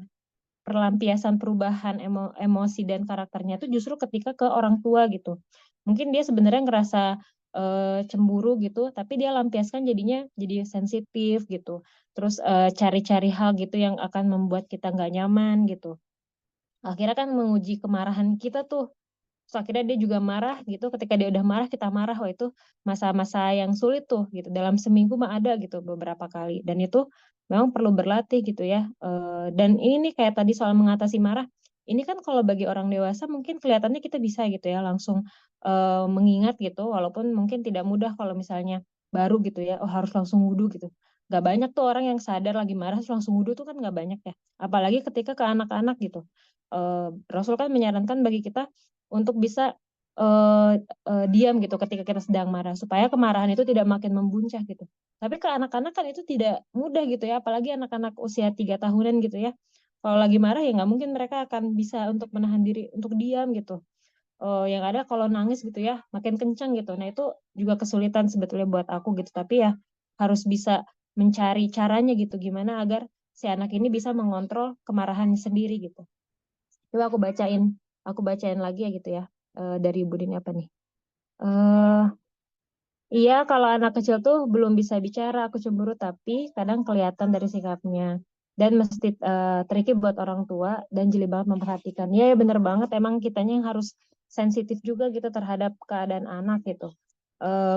pelampiasan perubahan emosi dan karakternya itu justru ketika ke orang tua gitu. Mungkin dia sebenarnya ngerasa cemburu gitu, tapi dia lampiaskan jadinya jadi sensitif gitu. Terus cari-cari hal gitu yang akan membuat kita nggak nyaman gitu. Akhirnya kan menguji kemarahan kita tuh. Terus akhirnya dia juga marah gitu, ketika dia udah marah kita marah. Wah itu masa-masa yang sulit tuh gitu, dalam seminggu mah ada gitu beberapa kali, dan itu memang perlu berlatih gitu ya. Dan ini nih kayak tadi soal mengatasi marah, ini kan kalau bagi orang dewasa mungkin kelihatannya kita bisa gitu ya langsung mengingat gitu, walaupun mungkin tidak mudah kalau misalnya baru gitu ya, oh harus langsung wudhu gitu. Gak banyak tuh orang yang sadar lagi marah terus langsung wudhu tuh kan gak banyak ya, apalagi ketika ke anak-anak gitu. Rasul kan menyarankan bagi kita untuk bisa diam gitu ketika kita sedang marah supaya kemarahan itu tidak makin membuncah gitu. Tapi ke anak-anak kan itu tidak mudah gitu ya, apalagi anak-anak usia 3 tahunan gitu ya. Kalau lagi marah ya nggak mungkin mereka akan bisa untuk menahan diri untuk diam gitu. Yang ada kalau nangis gitu ya makin kencang gitu. Nah itu juga kesulitan sebetulnya buat aku gitu. Tapi ya harus bisa mencari caranya gitu gimana agar si anak ini bisa mengontrol kemarahannya sendiri gitu. Coba aku bacain lagi ya gitu ya. Dari Ibu Dini apa nih? Eh iya, kalau anak kecil tuh belum bisa bicara, aku cemburu, tapi kadang kelihatan dari sikapnya. Dan mesti tricky buat orang tua dan jeli banget memperhatikan. Iya, ya bener banget. Emang kitanya yang harus sensitif juga gitu terhadap keadaan anak gitu.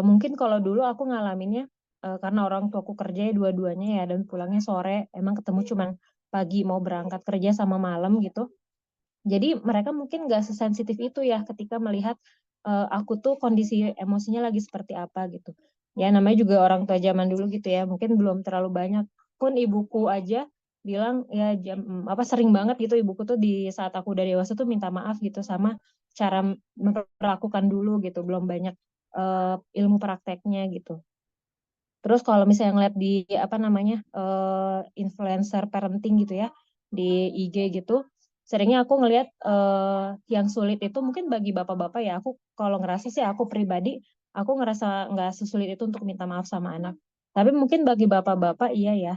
Mungkin kalau dulu aku ngalaminnya karena orang tuaku kerja ya dua-duanya ya dan pulangnya sore. Emang ketemu cuman pagi mau berangkat kerja sama malam gitu. Jadi mereka mungkin nggak sesensitif itu ya ketika melihat aku tuh kondisi emosinya lagi seperti apa gitu. Ya namanya juga orang tua zaman dulu gitu ya, mungkin belum terlalu banyak. Pun ibuku aja bilang ya apa sering banget gitu ibuku tuh di saat aku udah dewasa tuh minta maaf gitu sama cara memperlakukan dulu gitu, belum banyak ilmu prakteknya gitu. Terus kalau misalnya ngeliat di apa namanya influencer parenting gitu ya di IG gitu, seringnya aku ngeliat yang sulit itu mungkin bagi bapak-bapak ya. Aku kalau ngerasa sih aku pribadi, aku ngerasa nggak sesulit itu untuk minta maaf sama anak. Tapi mungkin bagi bapak-bapak iya ya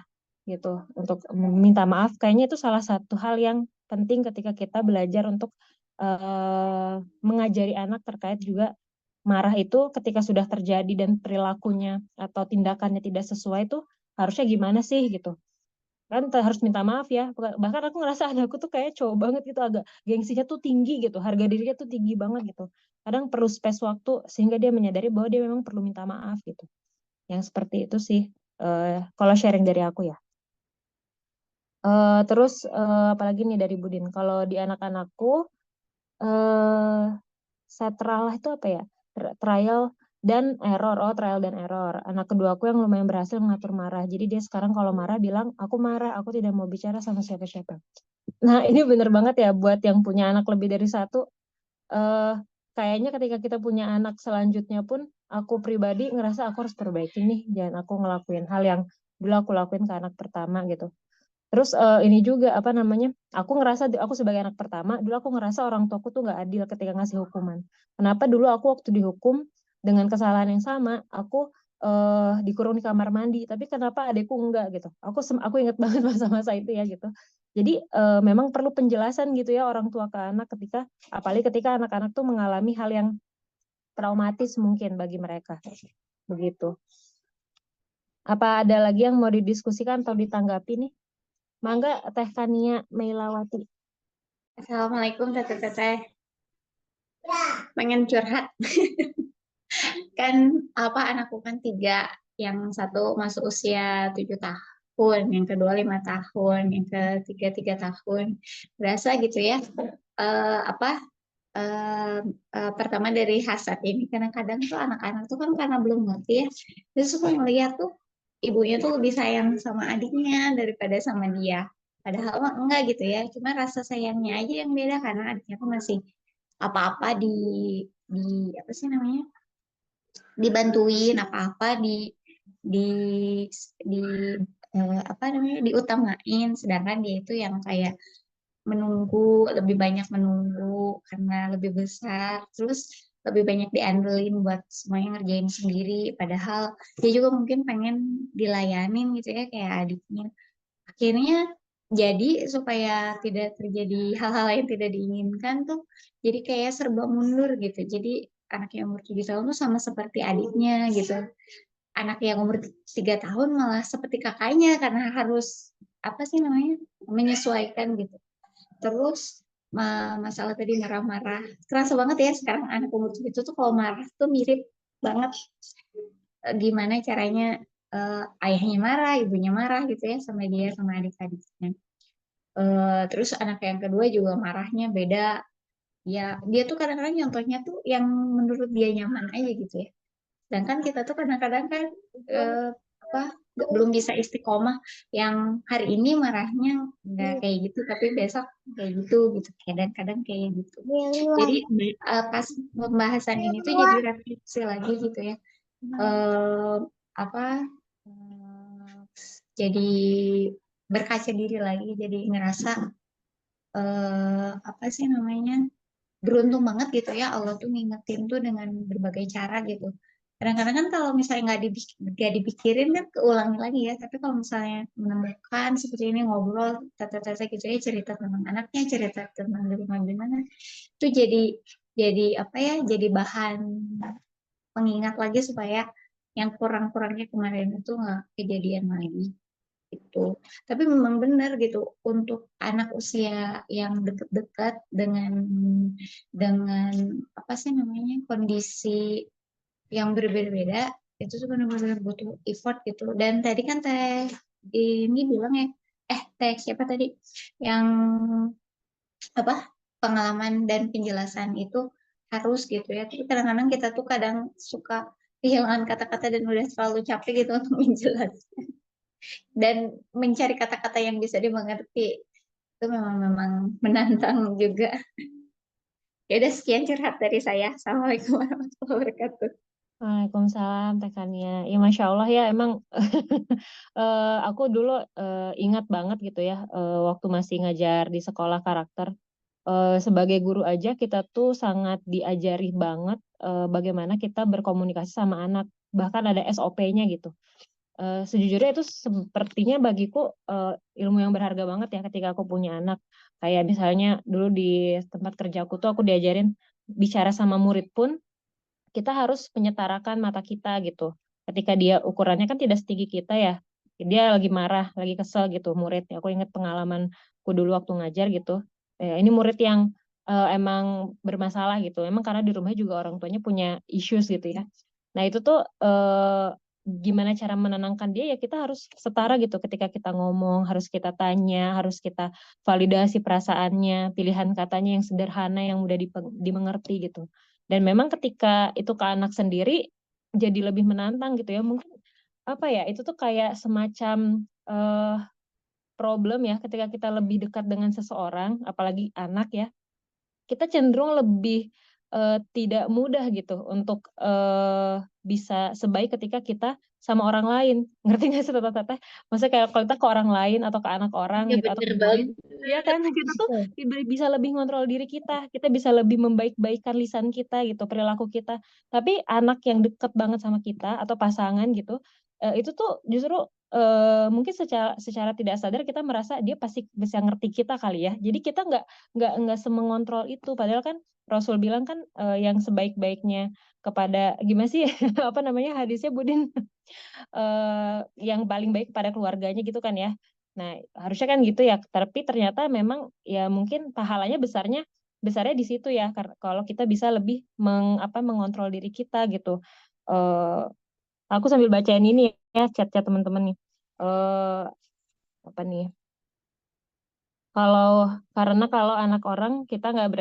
gitu untuk minta maaf. Kayaknya itu salah satu hal yang penting ketika kita belajar untuk mengajari anak terkait juga marah itu ketika sudah terjadi dan perilakunya atau tindakannya tidak sesuai itu harusnya gimana sih gitu kan, harus minta maaf ya. Bahkan aku ngerasa anakku tuh kayak cowok banget gitu, agak gengsinya tuh tinggi gitu, harga dirinya tuh tinggi banget gitu, kadang perlu space waktu sehingga dia menyadari bahwa dia memang perlu minta maaf gitu. Yang seperti itu sih kalau sharing dari aku ya. Terus apalagi nih dari Budin, kalau di anak-anakku eh setral itu apa ya? Trial dan error. Oh, trial dan error. Anak kedua aku yang lumayan berhasil mengatur marah. Jadi dia sekarang kalau marah bilang, aku marah, aku tidak mau bicara sama siapa-siapa. Nah, ini bener banget ya buat yang punya anak lebih dari satu. Eh, Kayaknya ketika kita punya anak selanjutnya pun, aku pribadi ngerasa aku harus perbaiki nih. Jangan aku ngelakuin hal yang dulu aku lakuin ke anak pertama gitu. Terus ini juga apa namanya? Aku ngerasa aku sebagai anak pertama, dulu aku ngerasa orang tuaku tuh nggak adil ketika ngasih hukuman. Kenapa dulu aku waktu dihukum dengan kesalahan yang sama, aku dikurung di kamar mandi, tapi kenapa adekku enggak gitu? Aku inget banget masa-masa itu ya gitu. Jadi memang perlu penjelasan gitu ya orang tua ke anak ketika apalagi ketika anak-anak tuh mengalami hal yang traumatis mungkin bagi mereka. Begitu. Apa ada lagi yang mau didiskusikan atau ditanggapi nih? Mangga Teh Kania Meilawati. Assalamualaikum teteh-teteh. Pengen curhat. Kan apa anakku kan 3, yang satu masuk usia 7 tahun, yang kedua 5 tahun, yang ketiga 3 tahun. Berasa gitu ya. Apa pertama dari hasad ini kadang-kadang tuh anak-anak tuh kan karena belum ngerti ya, terus suka ngeliat tuh ibunya tuh lebih sayang sama adiknya daripada sama dia. Padahal mah enggak gitu ya. Cuma rasa sayangnya aja yang beda karena adiknya tuh masih apa-apa di apa sih namanya? Dibantuin apa-apa di di apa namanya? Diutamain, sedangkan dia itu yang kayak menunggu, lebih banyak menunggu karena lebih besar, terus lebih banyak diandelin buat semuanya ngerjain sendiri, padahal dia juga mungkin pengen dilayanin gitu ya kayak adiknya. Akhirnya jadi supaya tidak terjadi hal-hal yang tidak diinginkan tuh, jadi kayak serba mundur gitu. Jadi anak yang umur 7 tahun tuh sama seperti adiknya gitu. Anak yang umur 3 tahun malah seperti kakaknya karena harus apa sih namanya menyesuaikan gitu. Terus masalah tadi marah-marah. Kerasa banget ya sekarang anak umur itu tuh kalau marah tuh mirip banget gimana caranya ayahnya marah, ibunya marah gitu ya sama dia sama adik-adiknya. Terus anak yang kedua juga marahnya beda. Ya, dia tuh kadang-kadang contohnya tuh yang menurut dia nyaman aja gitu ya. Sedangkan kita tuh kadang-kadang kan apa belum bisa istiqomah yang hari ini marahnya nggak kayak gitu tapi besok kayak gitu gitu kadang-kadang kayak gitu. Jadi pas pembahasan ini tuh jadi refleksi lagi gitu ya. Eh, apa jadi berkaca diri lagi jadi ngerasa apa sih namanya beruntung banget gitu ya Allah tuh ngingetin tuh dengan berbagai cara gitu. Kadang-kadang kan kalau misalnya nggak dipikirin kan keulangi lagi ya. Tapi kalau misalnya menemukan seperti ini ngobrol, tata-tata gitu ya cerita tentang anaknya, cerita tentang di rumah gimana, itu jadi apa ya? Jadi bahan pengingat lagi supaya yang kurang-kurangnya kemarin itu nggak kejadian lagi gitu. Tapi memang benar gitu untuk anak usia yang dekat-dekat dengan apa sih namanya kondisi yang berbeda-beda itu tuh benar-benar butuh effort gitu. Dan tadi kan teh ini bilang ya, teh siapa tadi yang apa pengalaman dan penjelasan itu harus gitu ya. Tapi kadang-kadang kita tuh kadang suka kehilangan kata-kata dan udah terlalu capek gitu untuk menjelaskan dan mencari kata-kata yang bisa dimengerti itu memang menantang juga. Ya udah sekian curhat dari saya. Assalamualaikum warahmatullahi wabarakatuh. Waalaikumsalam Teh Kania. Ya Masya Allah ya emang aku dulu ingat banget gitu ya waktu masih ngajar di sekolah karakter. Sebagai guru aja kita tuh sangat diajari banget bagaimana kita berkomunikasi sama anak. Bahkan ada SOP-nya gitu. Sejujurnya itu sepertinya bagiku ilmu yang berharga banget ya ketika aku punya anak. Kayak misalnya dulu di tempat kerjaku tuh aku diajarin bicara sama murid pun kita harus menyetarakan mata kita gitu. Ketika dia ukurannya kan tidak setinggi kita ya, dia lagi marah, lagi kesel gitu murid. Aku ingat pengalamanku dulu waktu ngajar gitu. Ini murid yang emang bermasalah gitu. Emang karena di rumah juga orang tuanya punya issues gitu ya. Nah itu tuh gimana cara menenangkan dia ya kita harus setara gitu ketika kita ngomong, harus kita tanya, harus kita validasi perasaannya, pilihan katanya yang sederhana yang mudah dimengerti gitu. Dan memang ketika itu ke anak sendiri jadi lebih menantang gitu ya. Mungkin apa ya, itu tuh kayak semacam problem ya ketika kita lebih dekat dengan seseorang, apalagi anak ya. Kita cenderung lebih tidak mudah gitu untuk bisa sebaik ketika kita sama orang lain. Ngerti nggak sih Teteh? Maksudnya kayak kalau kita ke orang lain atau ke anak orang Ya gitu atau bener ke murid, banget. ya kan kita tuh bisa lebih ngontrol diri kita bisa lebih membaik-baikkan lisan kita gitu, perilaku kita. Tapi anak yang deket banget sama kita atau pasangan gitu, itu tuh justru mungkin secara secara tidak sadar kita merasa dia pasti bisa ngerti kita kali ya. Jadi kita nggak semengontrol itu. Padahal kan Rasul bilang kan yang sebaik-baiknya kepada gimana sih apa namanya hadisnya Budin yang paling baik pada keluarganya gitu kan ya. Nah, harusnya kan gitu ya. Tapi ternyata memang ya mungkin pahalanya besarnya di situ ya. Kalau kita bisa lebih mengontrol diri kita gitu. Eh aku sambil bacain ini ya chat-chat teman-teman nih. Eh apa nih? Kalau karena kalau anak orang kita nggak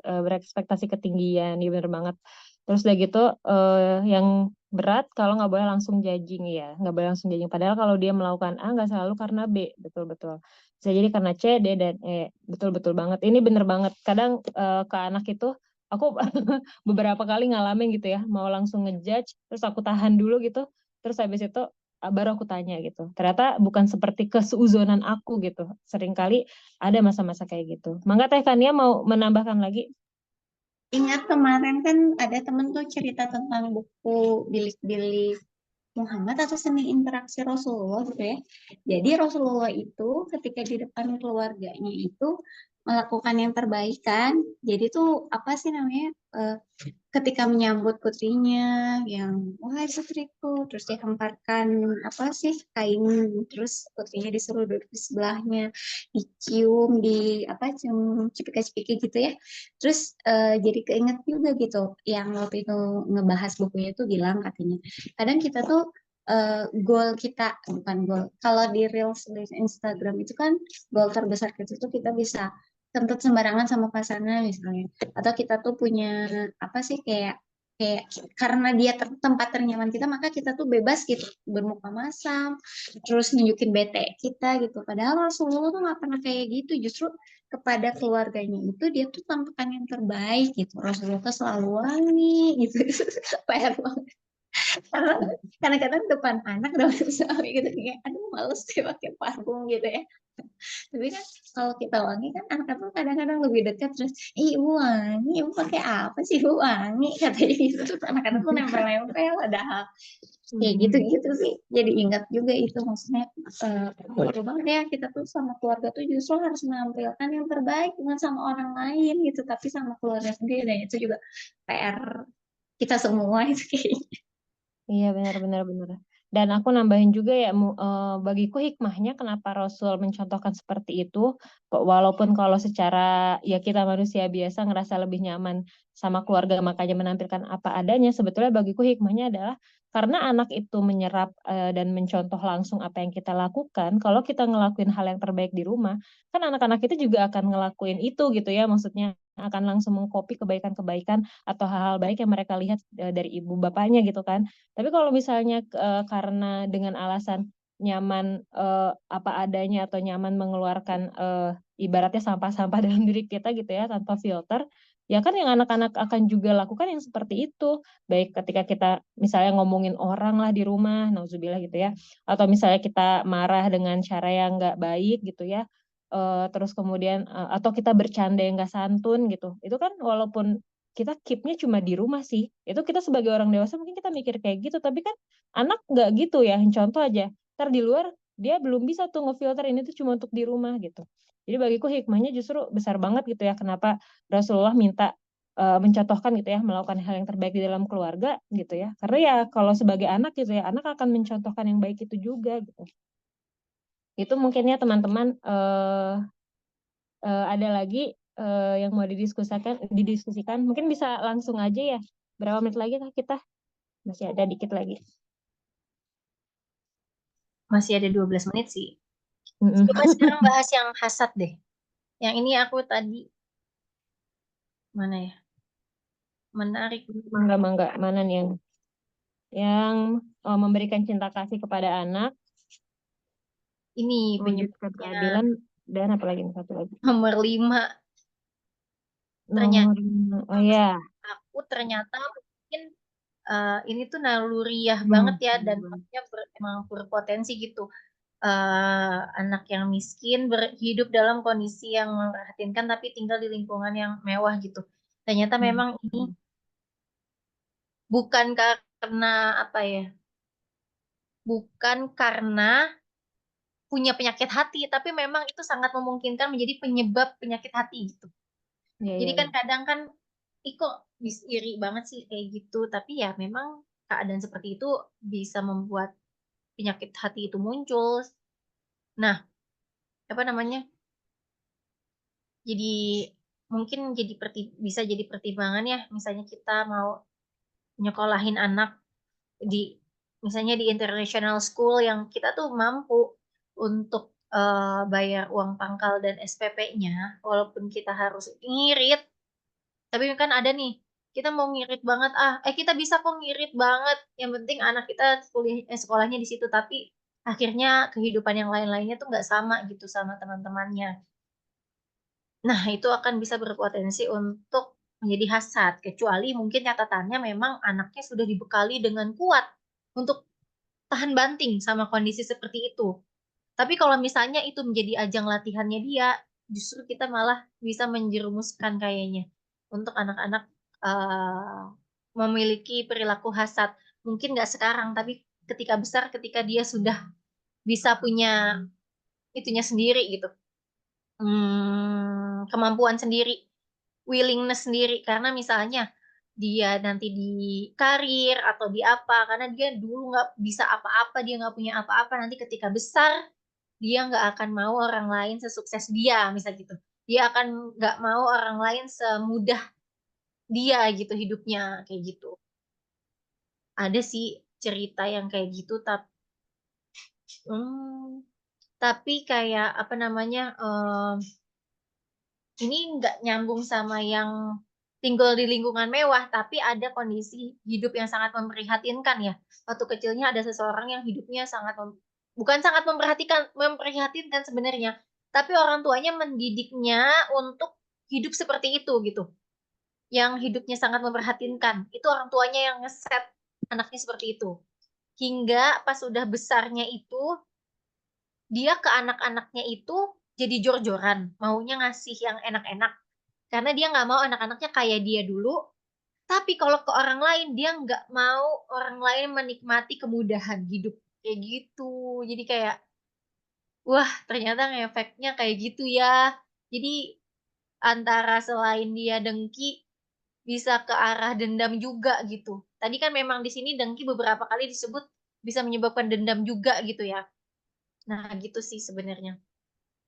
berekspektasi ketinggian, ya bener banget. Terus udah gitu yang berat kalau nggak boleh langsung judging ya, nggak boleh langsung judging. Padahal kalau dia melakukan A nggak selalu karena B, betul-betul. Bisa jadi karena C, D, dan E. Betul-betul banget. Ini bener banget. Kadang ke anak itu aku beberapa kali ngalamin gitu ya, mau langsung ngejudge, terus aku tahan dulu gitu, terus habis itu baru aku tanya gitu. Ternyata bukan seperti keseuzonan aku gitu. Seringkali ada masa-masa kayak gitu. Mangga Teh Kania mau menambahkan lagi? Ingat kemarin kan ada temen tuh cerita tentang buku Bilik-Bilik Muhammad atau Seni Interaksi Rasulullah gitu ya. Jadi Rasulullah itu ketika di depan keluarganya itu melakukan yang terbaik kan. Jadi tuh apa sih namanya? Ketika menyambut putrinya yang wahai putriku, terus dihemparkan apa sih kain, terus putrinya disuruh duduk di sebelahnya, dicium, di apa, cium cipika-cipiki gitu ya. Terus jadi keinget juga gitu yang waktu itu ngebahas bukunya itu bilang katanya kadang kita tuh goal kita bukan goal, kalau di reels di Instagram itu kan goal terbesar kita tuh kita bisa kentut sembarangan sama pasangan misalnya, atau kita tuh punya apa sih kayak kayak karena dia tempat ternyaman kita maka kita tuh bebas gitu bermuka masam terus nunjukin bete kita gitu, padahal Rasulullah tuh nggak pernah kayak gitu, justru kepada keluarganya itu dia tuh tampakkan yang terbaik gitu. Rasulullah tuh selalu wangi gitu. PR banget. Karena kadang-kadang depan anak depan suami gitu kayak aduh males sih pakai parfum gitu ya. Tapi kan kalau kita wangi kan anak-anak kadang-kadang lebih dekat terus, ih ibu wangi, ibu pakai apa sih ibu wangi katanya gitu. Terus anak-anak tuh nempel-nempel padahal kayak gitu-gitu sih. Jadi ingat juga itu maksudnya perlu banget ya kita tuh sama keluarga tuh justru harus menampilkan yang terbaik bukan sama orang lain gitu, tapi sama keluarga sendiri dan itu juga PR kita semua itu kayaknya. Iya benar-benar benar. Dan aku nambahin juga ya, bagiku hikmahnya kenapa Rasul mencontohkan seperti itu, walaupun kalau secara ya kita manusia biasa ngerasa lebih nyaman sama keluarga makanya menampilkan apa adanya, sebetulnya bagiku hikmahnya adalah karena anak itu menyerap dan mencontoh langsung apa yang kita lakukan, kalau kita ngelakuin hal yang terbaik di rumah, kan anak-anak itu juga akan ngelakuin itu gitu ya, maksudnya akan langsung mengcopy kebaikan-kebaikan atau hal-hal baik yang mereka lihat dari ibu bapaknya gitu kan. Tapi kalau misalnya karena dengan alasan nyaman apa adanya atau nyaman mengeluarkan ibaratnya sampah-sampah dalam diri kita gitu ya tanpa filter, ya kan yang anak-anak akan juga lakukan yang seperti itu. Baik ketika kita misalnya ngomongin orang lah di rumah, nauzubillah gitu ya, atau misalnya kita marah dengan cara yang nggak baik gitu ya. Terus kemudian atau kita bercanda yang nggak santun gitu. Itu kan walaupun kita keep-nya cuma di rumah sih. Itu kita sebagai orang dewasa mungkin kita mikir kayak gitu, tapi kan anak nggak gitu ya. Contoh aja, ntar di luar dia belum bisa tuh ngefilter ini tuh cuma untuk di rumah gitu. Jadi bagiku hikmahnya justru besar banget gitu ya, kenapa Rasulullah minta mencontohkan gitu ya, melakukan hal yang terbaik di dalam keluarga gitu ya. Karena ya kalau sebagai anak gitu ya, anak akan mencontohkan yang baik itu juga gitu. Itu mungkinnya teman-teman ada lagi yang mau didiskusikan, mungkin bisa langsung aja ya. Berapa menit lagi kah kita? Masih ada dikit lagi. Masih ada 12 menit sih. Mm-mm. Coba sekarang bahas yang hasad deh. Yang ini aku tadi mana ya? Menarik. Mangga, mana nih yang memberikan cinta kasih kepada anak, Ini mewujudkan penyebabnya keadilan, dan apa lagi nih, satu lagi. nomor 5. Nomor oh ya. Aku ternyata mungkin ini tuh naluriah banget ya dan maksudnya emang berpotensi gitu. Anak yang miskin hidup dalam kondisi yang memprihatinkan tapi tinggal di lingkungan yang mewah gitu. Ternyata memang ini bukan karena apa ya? Bukan karena punya penyakit hati, tapi memang itu sangat memungkinkan menjadi penyebab penyakit hati gitu. Ya, Jadi ya, kan ya. kadang kan, kok iri banget sih kayak gitu. Tapi ya memang keadaan seperti itu bisa membuat penyakit hati itu muncul. Nah, apa namanya? Jadi mungkin bisa jadi pertimbangan ya. Misalnya kita mau nyekolahin anak di misalnya di international school yang kita tuh mampu untuk bayar uang pangkal dan SPP-nya, walaupun kita harus ngirit. Tapi kan ada nih kita mau ngirit banget kita bisa kok ngirit banget, yang penting anak kita sekolahnya di situ, tapi akhirnya kehidupan yang lain-lainnya tuh nggak sama gitu sama teman-temannya. Nah, itu akan bisa berpotensi untuk menjadi hasad, kecuali mungkin catatannya memang anaknya sudah dibekali dengan kuat untuk tahan banting sama kondisi seperti itu. Tapi kalau misalnya itu menjadi ajang latihannya dia, justru kita malah bisa menjerumuskan kayaknya untuk anak-anak memiliki perilaku hasad. Mungkin nggak sekarang, tapi ketika besar, ketika dia sudah bisa punya itunya sendiri gitu, kemampuan sendiri, willingness sendiri. Karena misalnya dia nanti di karir atau di apa, karena dia dulu nggak bisa apa-apa, dia nggak punya apa-apa, nanti ketika besar dia nggak akan mau orang lain sesukses dia, misal gitu. Dia akan nggak mau orang lain semudah dia gitu hidupnya, kayak gitu. Ada sih cerita yang kayak gitu, tapi kayak apa namanya, ini nggak nyambung sama yang tinggal di lingkungan mewah, tapi ada kondisi hidup yang sangat memprihatinkan ya. Waktu kecilnya ada seseorang yang hidupnya bukan sangat memprihatinkan sebenarnya, tapi orang tuanya mendidiknya untuk hidup seperti itu gitu. Yang hidupnya sangat memprihatinkan, itu orang tuanya yang ngeset anaknya seperti itu. Hingga pas sudah besarnya itu, dia ke anak-anaknya itu jadi jor-joran, maunya ngasih yang enak-enak. Karena dia nggak mau anak-anaknya kayak dia dulu, tapi kalau ke orang lain, dia nggak mau orang lain menikmati kemudahan hidup. Kayak gitu. Jadi kayak, wah ternyata efeknya kayak gitu ya. Jadi antara selain dia dengki, bisa ke arah dendam juga gitu. Tadi kan memang di sini dengki beberapa kali disebut bisa menyebabkan dendam juga gitu ya. Nah gitu sih sebenarnya.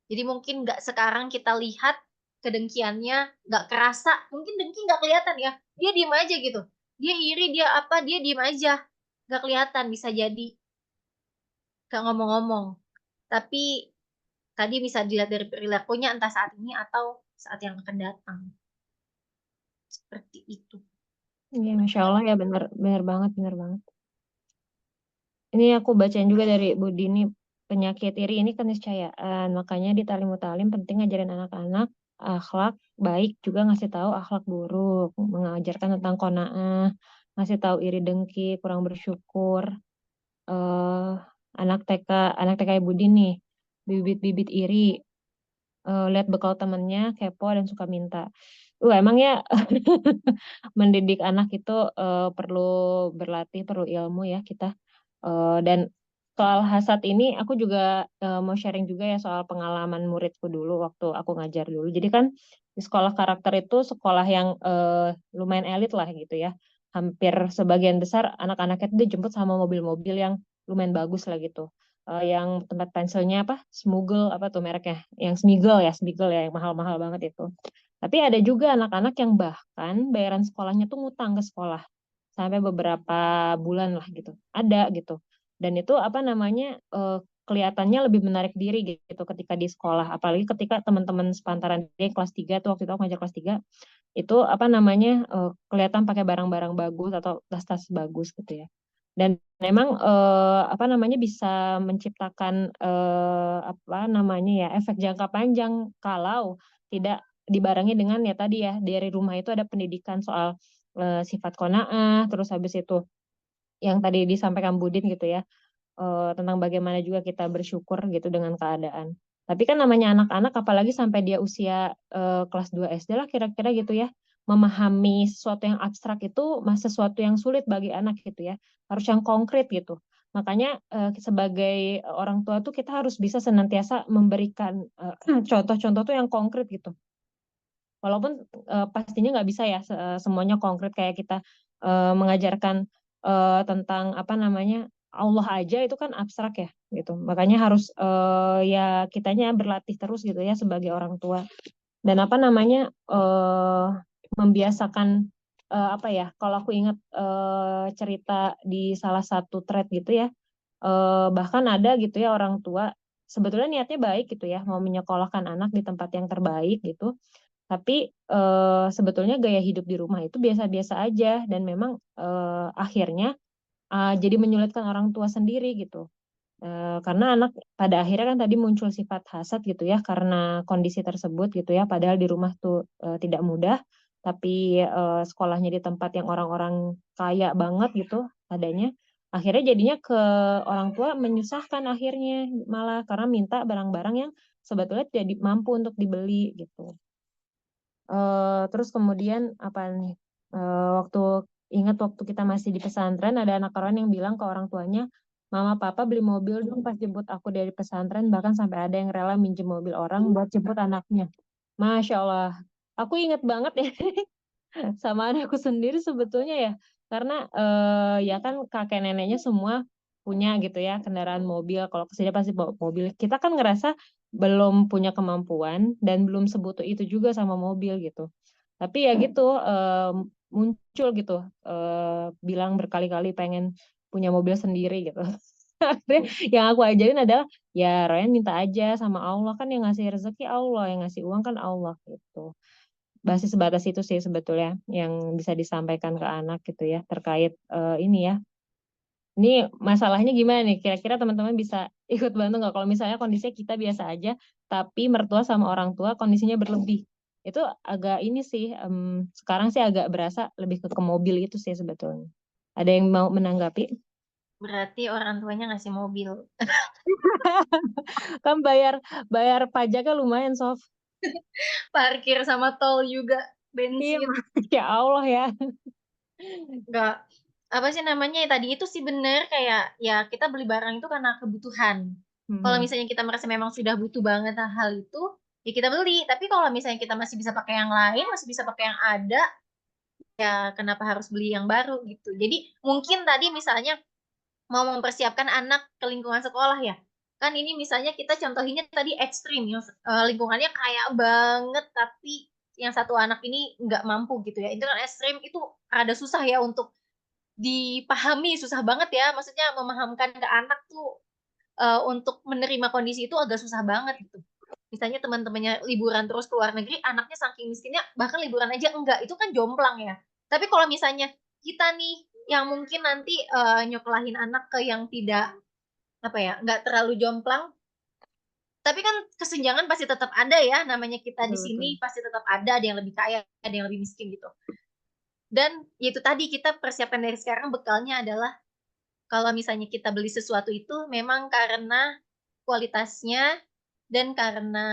Jadi mungkin nggak sekarang kita lihat kedengkiannya nggak kerasa, mungkin dengki nggak kelihatan ya, dia diem aja gitu, dia iri, dia apa, dia diem aja, nggak kelihatan, bisa jadi nggak ngomong-ngomong, tapi tadi bisa dilihat dari perilakunya entah saat ini atau saat yang akan datang, seperti itu. Iya, Masya Allah ya, benar benar banget, benar banget. Ini aku bacain juga dari Bu Dini, penyakit iri ini keniscayaan, makanya di Talim Mutalim penting ngajarin anak-anak akhlak baik, juga ngasih tahu akhlak buruk, mengajarkan tentang qanaah, ngasih tahu iri dengki, kurang bersyukur. eh anak TK Ibu Dini, bibit-bibit iri, lihat bekal temennya, kepo dan suka minta. Emang ya mendidik anak itu perlu berlatih, perlu ilmu ya kita. Dan soal hasad ini aku juga mau sharing juga ya soal pengalaman muridku dulu waktu aku ngajar dulu. Jadi kan di sekolah karakter itu sekolah yang lumayan elit lah gitu ya. Hampir sebagian besar anak-anaknya itu dijemput sama mobil-mobil yang lumayan bagus lah gitu. Yang tempat pensilnya apa? Smuggle apa tuh mereknya? Yang Smiggle ya, yang mahal-mahal banget itu. Tapi ada juga anak-anak yang bahkan bayaran sekolahnya tuh ngutang ke sekolah sampai beberapa bulan lah gitu. Ada gitu. Dan itu apa namanya kelihatannya lebih menarik diri gitu ketika di sekolah. Apalagi ketika teman-teman sepantaran dia kelas 3 tuh, waktu itu aku ngajar kelas 3 itu apa namanya kelihatan pakai barang-barang bagus atau tas-tas bagus gitu ya. Dan memang apa namanya bisa menciptakan apa namanya ya efek jangka panjang kalau tidak dibarengi dengan ya tadi ya dari rumah itu ada pendidikan soal sifat qanaah, terus habis itu yang tadi disampaikan Budin gitu ya, tentang bagaimana juga kita bersyukur gitu dengan keadaan. Tapi kan namanya anak-anak, apalagi sampai dia usia kelas 2 SD lah kira-kira gitu ya, memahami sesuatu yang abstrak itu sesuatu yang sulit bagi anak gitu ya, harus yang konkret gitu. Makanya sebagai orang tua tuh kita harus bisa senantiasa memberikan contoh-contoh tuh yang konkret gitu. Walaupun pastinya nggak bisa ya semuanya konkret kayak kita mengajarkan tentang apa namanya Allah aja itu kan abstrak ya gitu. Makanya harus ya kitanya berlatih terus gitu ya sebagai orang tua. Dan apa namanya membiasakan apa ya? Kalau aku ingat cerita di salah satu thread gitu ya, bahkan ada gitu ya orang tua sebetulnya niatnya baik gitu ya, mau menyekolahkan anak di tempat yang terbaik gitu. Tapi sebetulnya gaya hidup di rumah itu biasa-biasa aja dan memang akhirnya jadi menyulitkan orang tua sendiri gitu. Karena anak pada akhirnya kan tadi muncul sifat hasad gitu ya karena kondisi tersebut gitu ya. Padahal di rumah tuh tidak mudah, tapi sekolahnya di tempat yang orang-orang kaya banget gitu adanya. Akhirnya jadinya ke orang tua menyusahkan akhirnya malah karena minta barang-barang yang sebetulnya tidak mampu untuk dibeli gitu. Terus kemudian apa nih? Waktu kita masih di pesantren ada anak karuan yang bilang ke orang tuanya, Mama Papa beli mobil dong pas jemput aku dari pesantren, bahkan sampai ada yang rela minjem mobil orang buat jemput anaknya. Masya Allah, aku inget banget ya sama anakku sendiri sebetulnya ya, karena ya kan kakek neneknya semua punya gitu ya kendaraan mobil. Kalau kesini pasti bawa mobil. Kita kan ngerasa belum punya kemampuan dan belum sebutuh itu juga sama mobil gitu. Tapi ya gitu muncul gitu bilang berkali-kali pengen punya mobil sendiri gitu. Akhirnya yang aku ajarin adalah ya Ryan minta aja sama Allah, kan yang ngasih rezeki Allah, yang ngasih uang kan Allah gitu. Basis sebatas itu sih sebetulnya yang bisa disampaikan ke anak gitu ya terkait ini ya. Ini masalahnya gimana nih? Kira-kira teman-teman bisa ikut bantu nggak kalau misalnya kondisinya kita biasa aja, tapi mertua sama orang tua kondisinya berlebih. Itu agak ini sih, sekarang sih agak berasa lebih ke mobil itu sih sebetulnya. Ada yang mau menanggapi? Berarti orang tuanya ngasih mobil. Kan bayar bayar pajaknya lumayan, Sof. Parkir sama tol juga, Iya, bensin. ya Allah ya. Enggak, apa sih namanya, tadi itu sih bener, kayak ya kita beli barang itu karena kebutuhan. Kalau Mhm. misalnya kita merasa memang sudah butuh banget hal itu, ya kita beli. Tapi kalau misalnya kita masih bisa pakai yang lain, masih bisa pakai yang ada, ya kenapa harus beli yang baru gitu. Jadi mungkin tadi misalnya mau mempersiapkan anak ke lingkungan sekolah ya. Kan ini misalnya kita contohinnya tadi ekstrim, yang lingkungannya kaya banget, tapi yang satu anak ini nggak mampu gitu ya. Itu kan ekstrim, itu rada susah ya untuk dipahami, susah banget ya. Maksudnya memahamkan ke anak tuh untuk menerima kondisi itu agak susah banget gitu. Misalnya teman-temannya liburan terus ke luar negeri, anaknya saking miskinnya bahkan liburan aja enggak, itu kan jomplang ya. Tapi kalau misalnya kita nih yang mungkin nanti nyokolahin anak ke yang tidak apa ya, nggak terlalu jomplang, tapi kan kesenjangan pasti tetap ada ya, namanya kita di Betul, sini betul. pasti tetap ada yang lebih kaya, ada yang lebih miskin gitu. Dan itu tadi kita persiapkan dari sekarang bekalnya adalah kalau misalnya kita beli sesuatu itu memang karena kualitasnya dan karena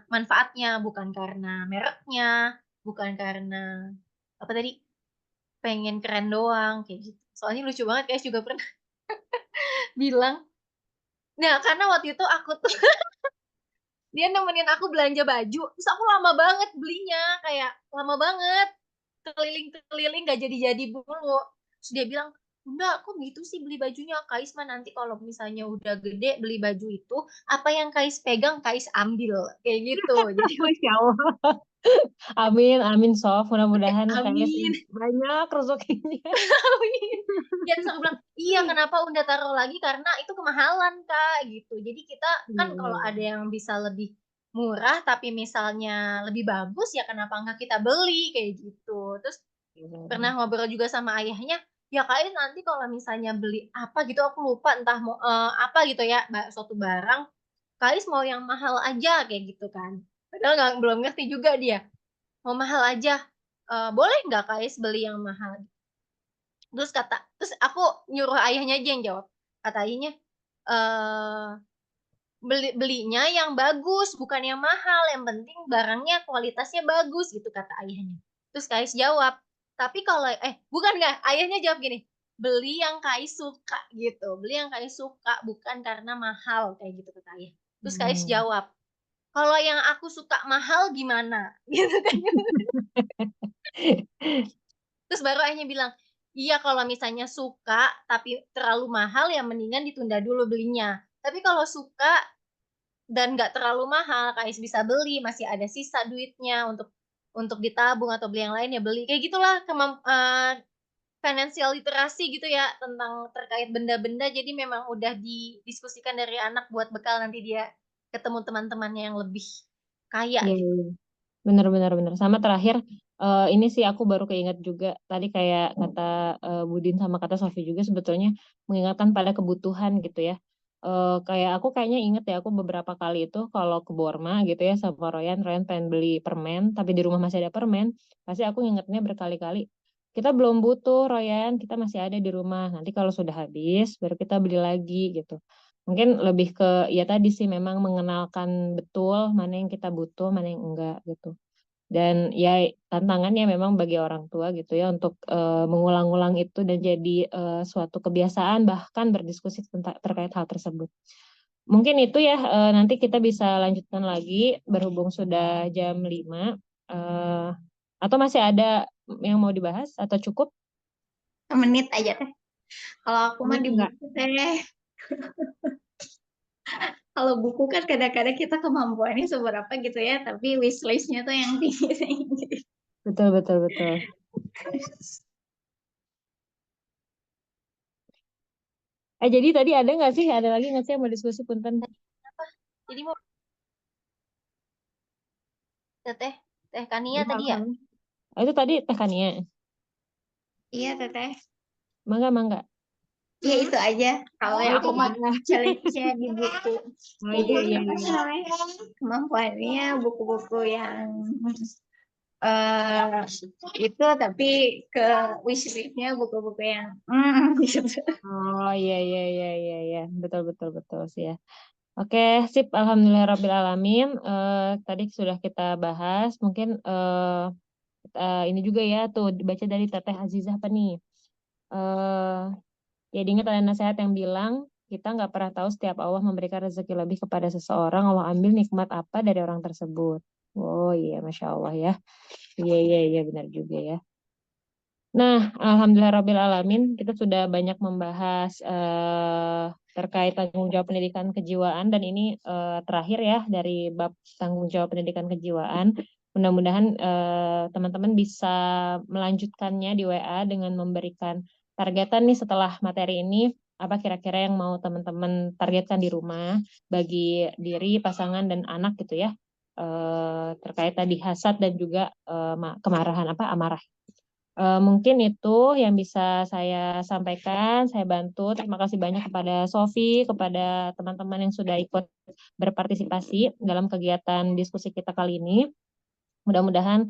manfaatnya, bukan karena mereknya, bukan karena apa tadi, pengen keren doang kayak gitu. Soalnya lucu banget guys juga pernah bilang, nah karena waktu itu aku tuh dia nemenin aku belanja baju, terus aku lama banget belinya, kayak lama banget, keliling-keliling gak jadi-jadi mulu. Terus dia bilang, Bunda, kok gitu sih beli bajunya? Kais mah nanti kalau misalnya udah gede beli baju itu, apa yang Kais pegang, Kais ambil. Kayak gitu. Jadi, Masya Allah. Amin, amin, Sof. Mudah-mudahan kayaknya amin, banyak rezekinya. amin. Ya, terus aku bilang, iya kenapa Unda taruh lagi? Karena itu kemahalan, Kak, gitu. Jadi kita, kan kalau ada yang bisa lebih murah, tapi misalnya lebih bagus, ya kenapa nggak kita beli, kayak gitu. Terus pernah ngobrol juga sama ayahnya, ya Kak nanti kalau misalnya beli apa gitu aku lupa entah mau apa gitu ya suatu barang, Kak mau yang mahal aja kayak gitu kan. Padahal belum ngerti juga dia. Mau mahal aja. Boleh nggak Kak beli yang mahal? Terus aku nyuruh ayahnya aja yang jawab. Kata ayahnya, eh belinya yang bagus, bukan yang mahal. Yang penting barangnya kualitasnya bagus gitu kata ayahnya. Terus Kais jawab, tapi kalau bukan nggak, ayahnya jawab gini, beli yang Kais suka gitu, beli yang Kais suka bukan karena mahal kayak gitu kata ayah. Terus Kais Hmm. jawab, kalau yang aku suka mahal gimana? Gitu kan. Terus baru ayahnya bilang, iya kalau misalnya suka tapi terlalu mahal ya mendingan ditunda dulu belinya. Tapi kalau suka dan nggak terlalu mahal, Kais bisa beli, masih ada sisa duitnya untuk ditabung atau beli yang lain ya beli. Kayak gitulah financial literasi gitu ya tentang terkait benda-benda. Jadi memang udah didiskusikan dari anak buat bekal nanti dia ketemu teman-temannya yang lebih kaya Iya, gitu. iya. Benar-benar benar. Sama terakhir ini sih aku baru keinget juga tadi kayak kata Budin sama kata Sofi juga sebetulnya mengingatkan pada kebutuhan gitu ya. Kayak aku kayaknya inget ya aku beberapa kali itu kalau ke Borma gitu ya sama Royan pengen beli permen tapi di rumah masih ada permen, pasti aku ingetnya berkali-kali kita belum butuh Royan, kita masih ada di rumah. Nanti kalau sudah habis baru kita beli lagi gitu. Mungkin lebih ke ya tadi sih memang mengenalkan betul mana yang kita butuh, mana yang enggak gitu. Dan ya tantangannya memang bagi orang tua gitu ya untuk mengulang-ulang itu dan jadi suatu kebiasaan bahkan berdiskusi tentang terkait hal tersebut. Mungkin itu ya nanti kita bisa lanjutkan lagi berhubung sudah jam 5. Atau masih ada yang mau dibahas atau cukup? Menit aja teh. Kalau aku mah Menit di enggak? buku teh. Kalau buku kan kadang-kadang kita kemampuannya seberapa gitu ya, tapi wishlist-nya tuh yang tinggi. Betul, betul, betul. Jadi tadi ada nggak sih? Ada lagi nggak sih yang mau diskusi punten? Jadi mau teh Kania tadi ya? Itu tadi Teh Kania. Iya teteh. Mangga, mangga. Iya itu aja. Kalau yang aku mah aja. challenge-nya di buku. Oh iya, iya, Apa iya. namanya? Kemampuannya buku-buku yang eh itu tapi ke wishlist-nya buku-buku yang gitu. Oh iya, iya, iya, iya, iya. Betul, betul, betul sih ya. Oke, sip. Alhamdulillahirrabbilalamin. Tadi sudah kita bahas. Mungkin ini juga ya tuh dibaca dari Teteh Azizah apa nih? Eh Ya diingat ada nasihat yang bilang kita nggak pernah tahu setiap Allah memberikan rezeki lebih kepada seseorang, Allah ambil nikmat apa dari orang tersebut. Oh iya, Masya Allah ya. Iya, iya, iya benar juga ya. Nah, Alhamdulillahirrabbilalamin kita sudah banyak membahas terkait tanggung jawab pendidikan kejiwaan dan ini terakhir ya dari bab tanggung jawab pendidikan kejiwaan. Mudah-mudahan teman-teman bisa melanjutkannya di WA dengan memberikan targetan nih setelah materi ini apa kira-kira yang mau teman-teman targetkan di rumah bagi diri, pasangan dan anak gitu ya. Terkait tadi hasad dan juga kemarahan amarah. Mungkin itu yang bisa saya sampaikan, saya bantu. Terima kasih banyak kepada Sofi, kepada teman-teman yang sudah ikut berpartisipasi dalam kegiatan diskusi kita kali ini. Mudah-mudahan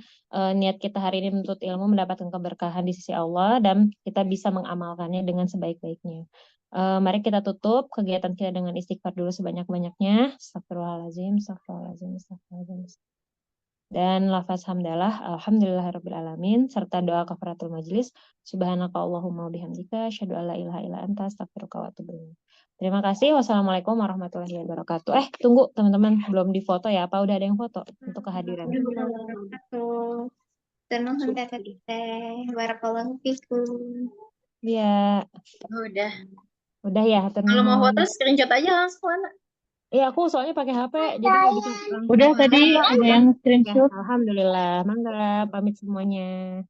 niat kita hari ini menuntut ilmu mendapatkan keberkahan di sisi Allah dan kita bisa mengamalkannya dengan sebaik-baiknya. Mari kita tutup kegiatan kita dengan istighfar dulu sebanyak-banyaknya. Astagfirullahaladzim, astagfirullahaladzim, astagfirullahaladzim. Dan lafaz hamdalah, alhamdulillahirrabbilalamin, serta doa kafaratul majlis, subhanaka Allahumma bihamdika, asyhadu an la ilaha illa anta, astaghfiruka wa atubu ilaik. Terima kasih. Wassalamualaikum warahmatullahi wabarakatuh. Tunggu teman-teman, belum difoto ya? Apa udah ada yang foto untuk kehadiran? Wabarakatuh. Tenang teh. Barakallahu fikum. Iya, Udah. udah ya. Kalau mau Tenang. foto screenshot aja langsung anak. Iya, aku soalnya pakai HP, jadi nggak bisa langsung. Udah tadi ada yang Ya, screenshot. alhamdulillah. Mangga, pamit semuanya.